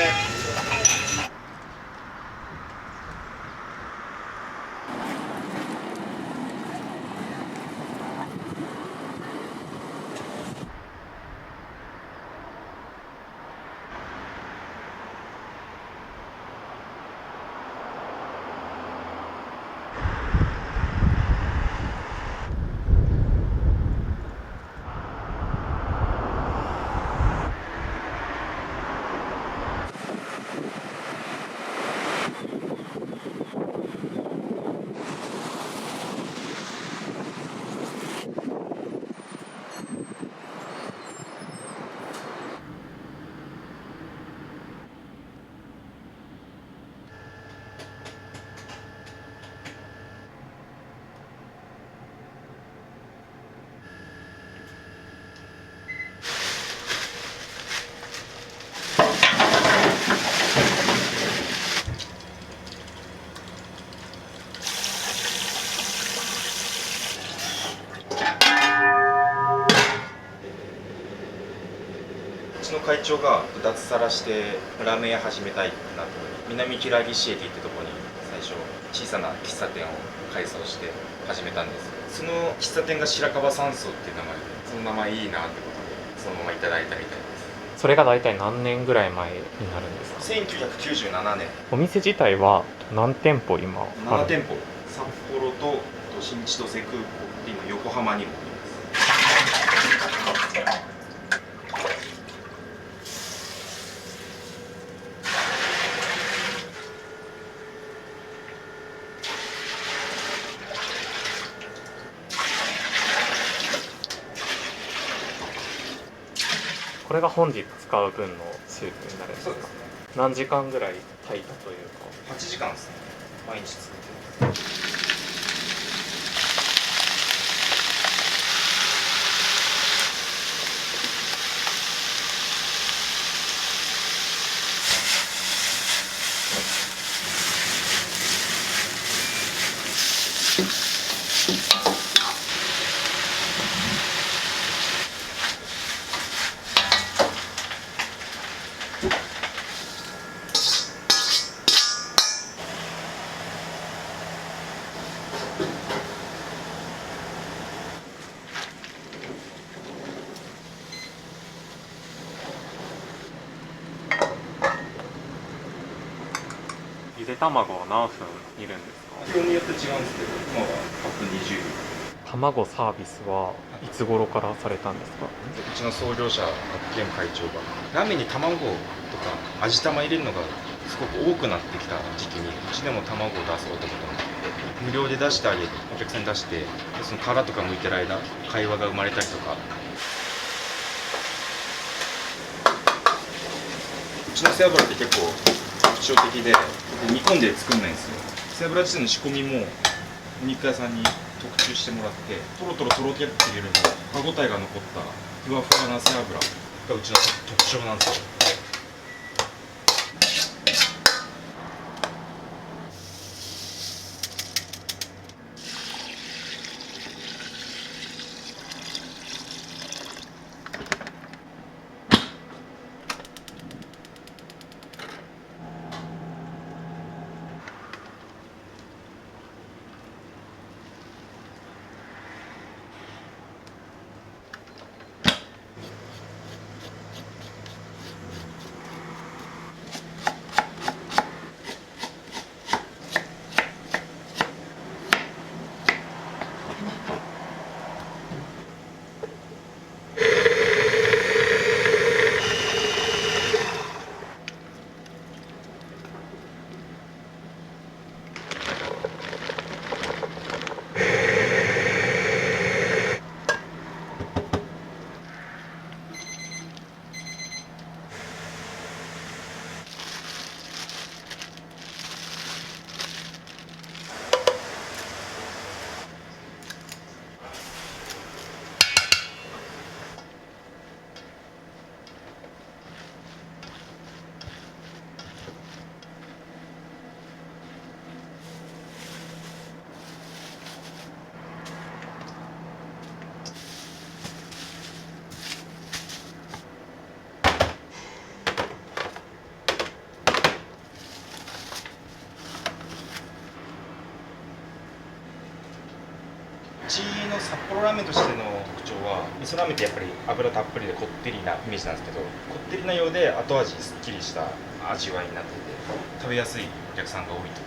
会長が脱サラしてラーメン屋始めたいってなった時に南平岸駅ってとこに最初小さな喫茶店を改装して始めたんです。その喫茶店が白樺山荘っていう名前で、その名前いいなってことでそのままいただいたみたいです。それが大体何年ぐらい前になるんですか？1997年。お店自体は何店舗今ある？ 7店舗、札幌と新千歳空港って今横浜にもいます。これが本日使う分のスープになるんですか？そうですね。何時間ぐらい炊いたというか。8時間ですね。毎日作ってます。ゆで卵は何分煮るんですか？量によって違うんですけど、今は8分20秒。卵サービスはいつ頃からされたんですか？うちの創業者現会長がラーメンに卵とか味玉入れるのがすごく多くなってきた時期に、うちでも卵を出そうってことになって無料で出してあげる、お客さんに出して、でその殻とか剥いてる間会話が生まれたりとか。うちの背脂って結構特徴的で煮込んで作んないんですよ。背脂自体の仕込みもお肉屋さんに特注してもらって、トロトロとろけっていうよりも歯ごたえが残ったふわふわな背脂がうちの特徴なんですよ。うちの札幌ラーメンとしての特徴は、味噌ラーメンってやっぱり油たっぷりでこってりなイメージなんですけど、こってりなようで後味すっきりした味わいになってて、食べやすいお客さんが多いと。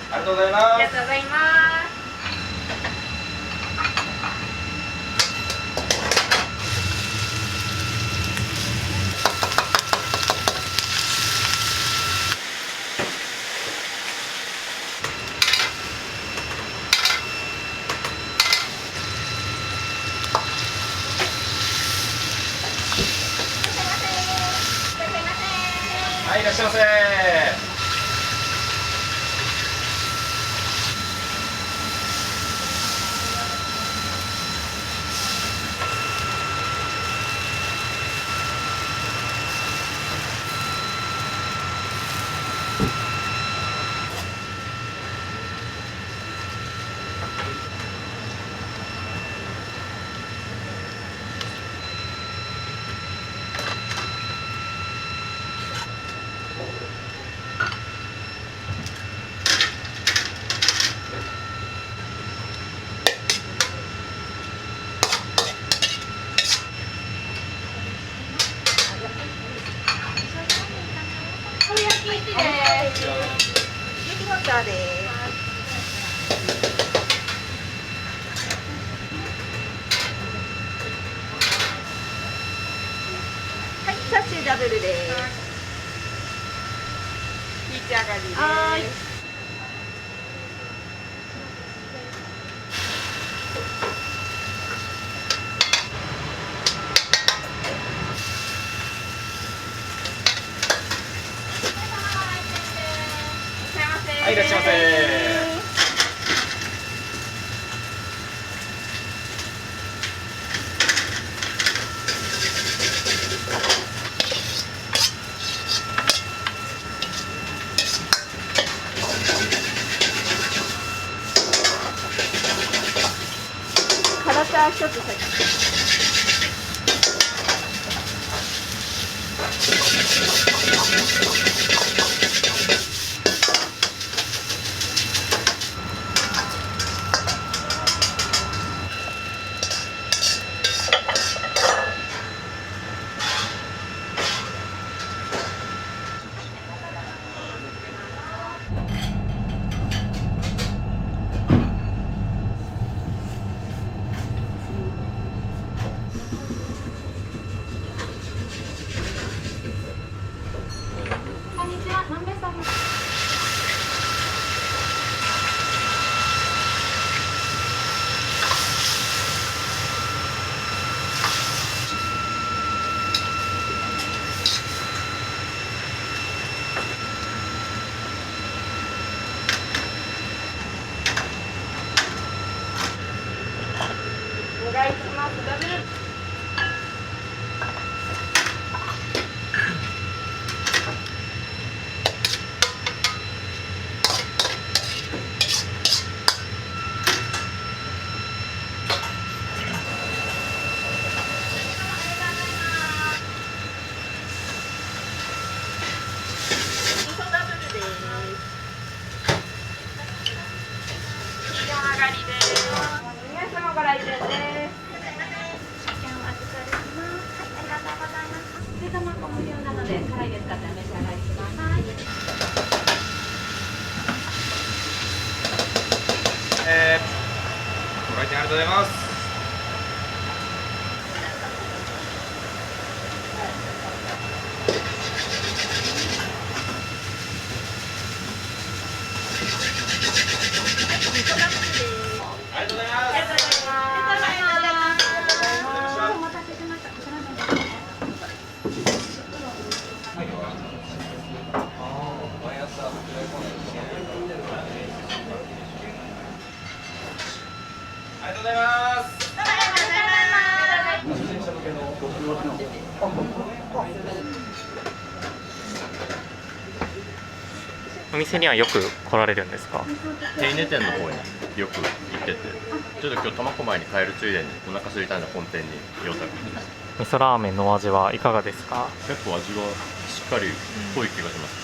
ありがとうございます。ありがとうございます。はい、いらっしゃいませ。チャーシューダブルです。出来上がりです。はい。はい、いらっしゃいませ。辛さ一つ先。こんにちは、何名様。お願いします。ダブル。味噌ダブルです。お上がりです。皆様ご来店です。ゆで卵無料なので辛いですかってお召し上がりください。ご来店ありがとうございます。ありがとうございます。お待たせしました。こちらのありがとうございます。お店にはよく来られるんですか？手稲店の方によく行ってて、ちょっと今日苫小牧に帰るついでにお腹空いたんで本店に寄ったり。味噌ラーメンのお味はいかがですか？結構味がしっかり濃い気がします。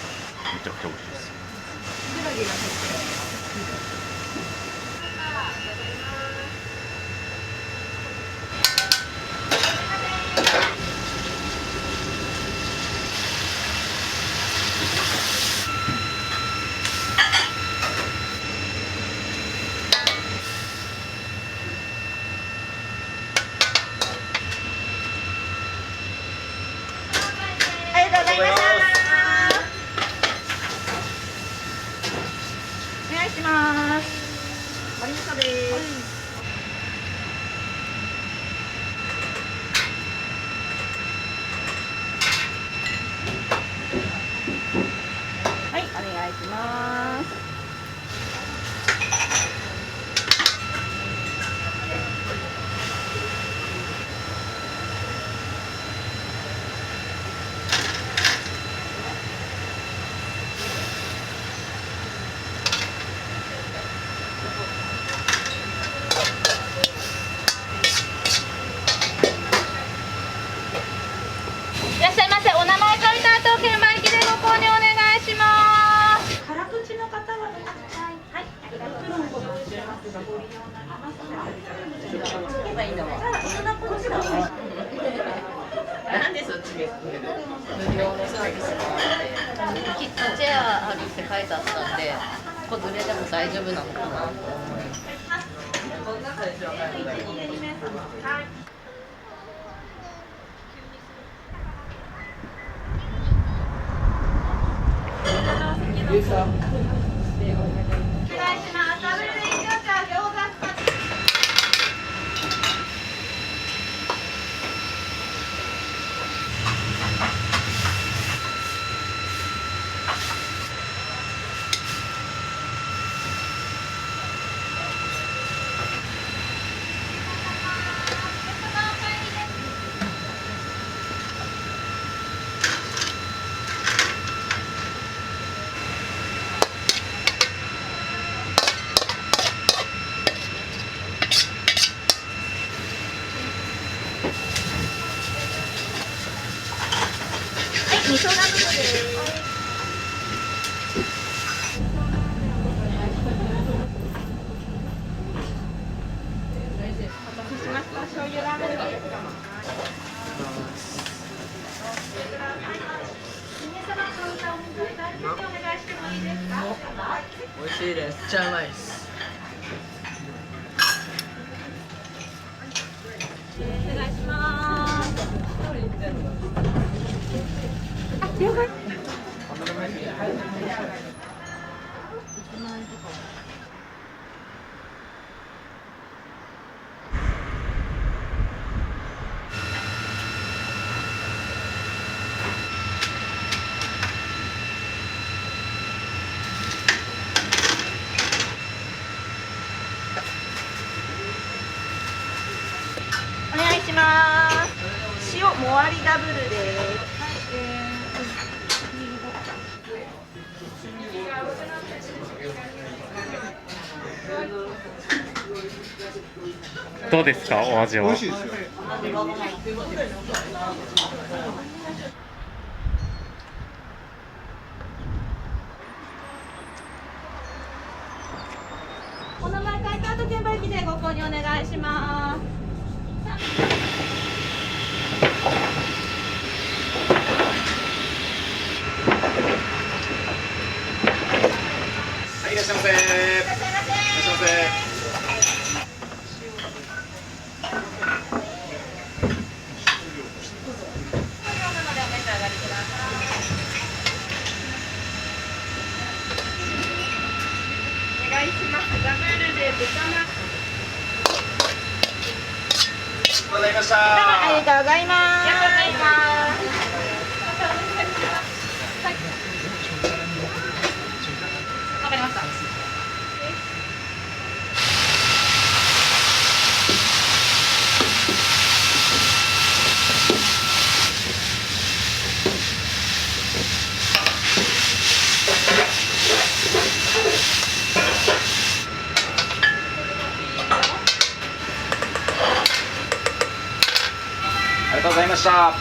めちゃくちゃ美味しいです。願いします。マリサです。はい、お願いします。いらっしゃいませ。お名前書いた後、券売機でご購入お願いします。辛口の方ははい、はい、ありがとうございます。ご利用になります。聞けばいいんだもん。なんでそっちで無料のサービスキットチェアあるって書いてあったんで、子連れでも大丈夫なのかなと思います。こんな最初ははい。お願いします。ダブルで一応じゃあ餃子2つ。味噌ラブです。お待たせしました。醤油ラーメンです。美味しいです。めっちゃうまいです。お願いします。了解。お願いします。塩もわりダブルです。どうですか、お味は。美味しいですよ。お名前書いた後、券売機でご購入お願いします。はい、いらっしゃいませ。いらっしゃいませ。お願いします。ダブルで豚まん。ございました。ありがとうございます。ありがとうございます。わかりました。ありがとうございました。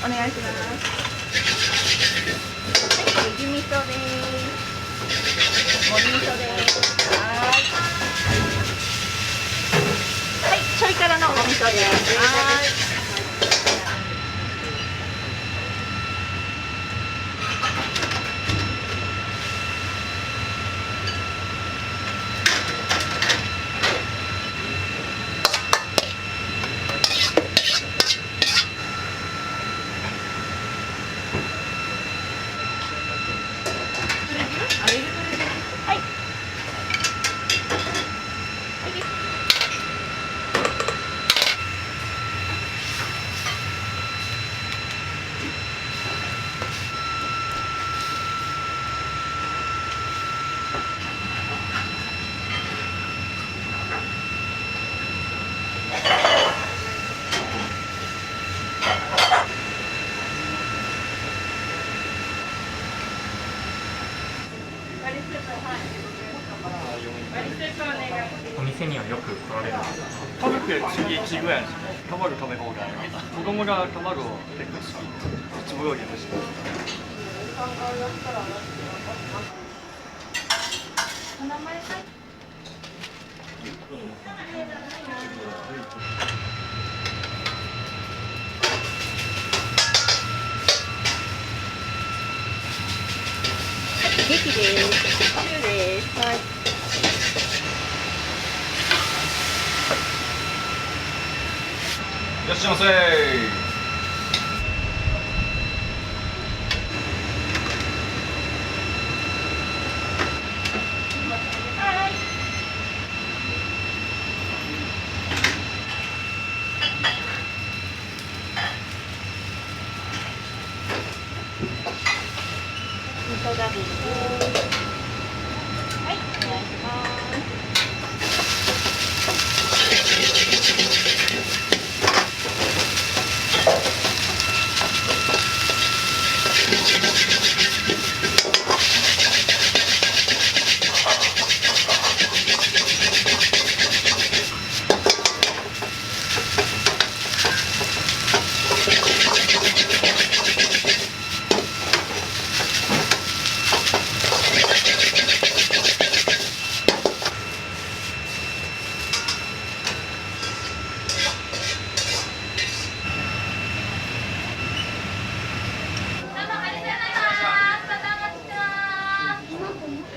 お願いします。はい、ネギ味噌です。盛り味噌です。はい、ちょいからのお味噌です。お店にはよく来られるんですか？家族で月1ぐらいですね。カマル食べ放題。子供がカマルを結構好き。いつもより美味しい。お名前書いて。ケーキです。シューです。はい。いらっしゃいませ。味噌ダブルです。はい、お願いします。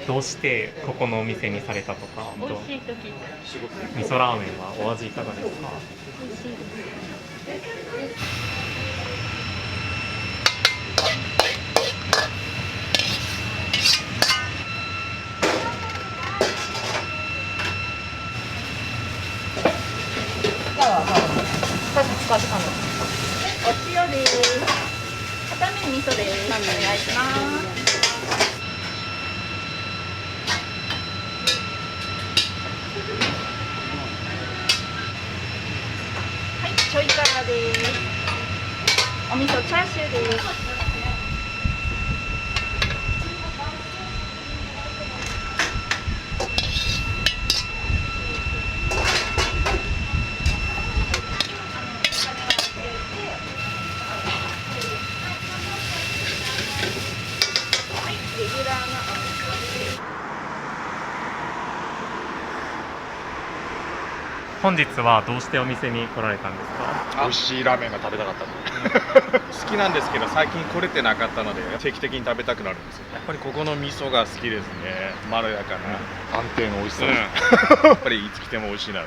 どうしてここのお店にされたとか、美味しいと聞いて。味噌ラーメンはお味いかがですか？美味しいです。お塩です。片面味噌です。お願いします。はい、ちょいからです。お味噌チャーシューです。レギュラーのお味噌です。本日はどうしてお店に来られたんですか？美味しいラーメンが食べたかったので好きなんですけど最近来れてなかったので定期的に食べたくなるんですよ。やっぱりここの味噌が好きですね。まろやかな安定の美味しさ、やっぱりいつ来ても美味しいなと。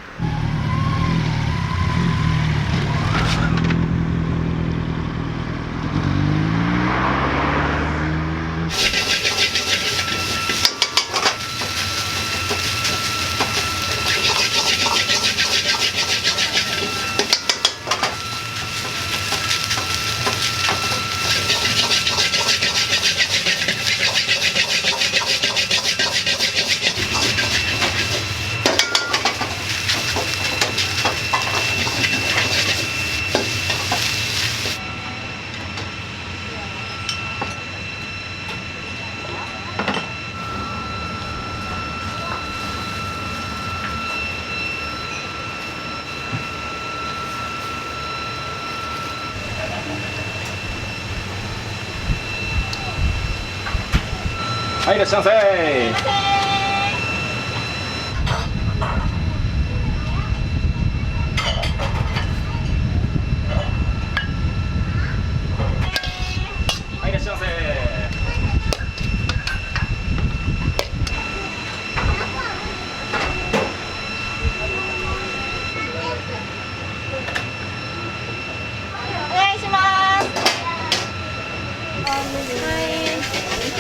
はい、いらっしゃいませ。はい、いらっしゃいませ。お願いします。はい。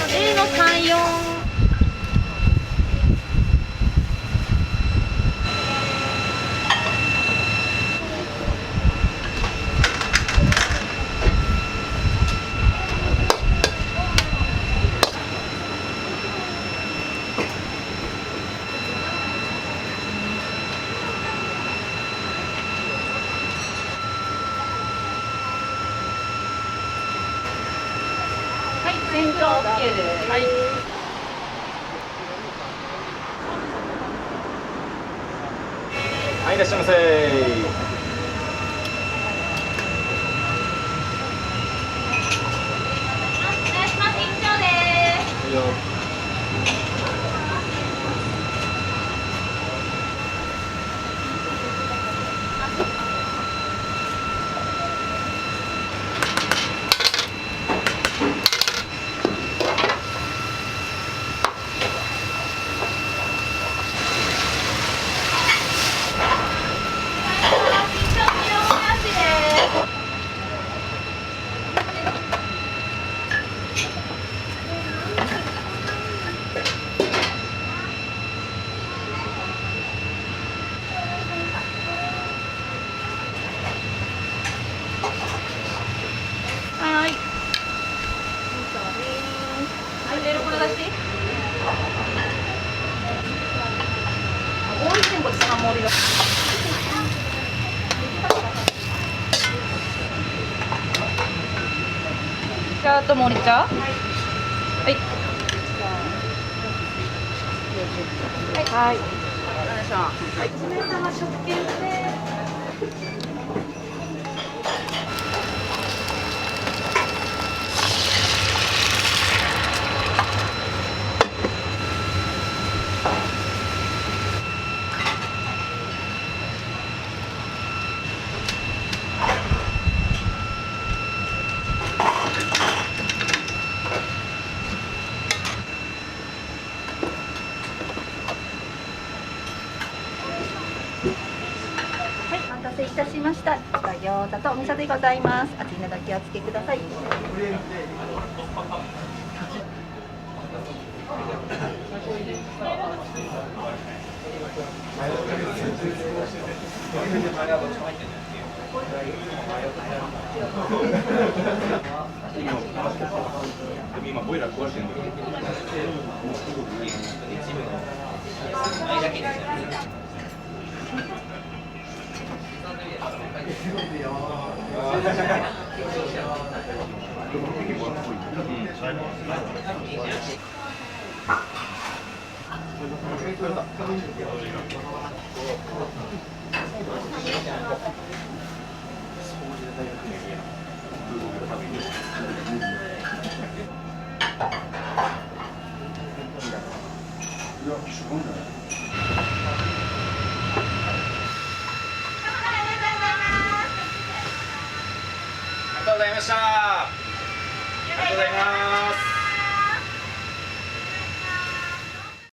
A の34。はい、全部 OK です。はい。はい、いらっしゃいませ。お願いします。以上です。はい。はい、レールこれ出して。多い線こっちの盛りが。じゃああと盛り茶。はい。はい。はい。よいしょ。はい。1名様食券で。はい、お待たせいたしました。餃子とお味噌でございます。熱いのだけお付けください。今ボイラー壊してるんだけど。ありがとうございました。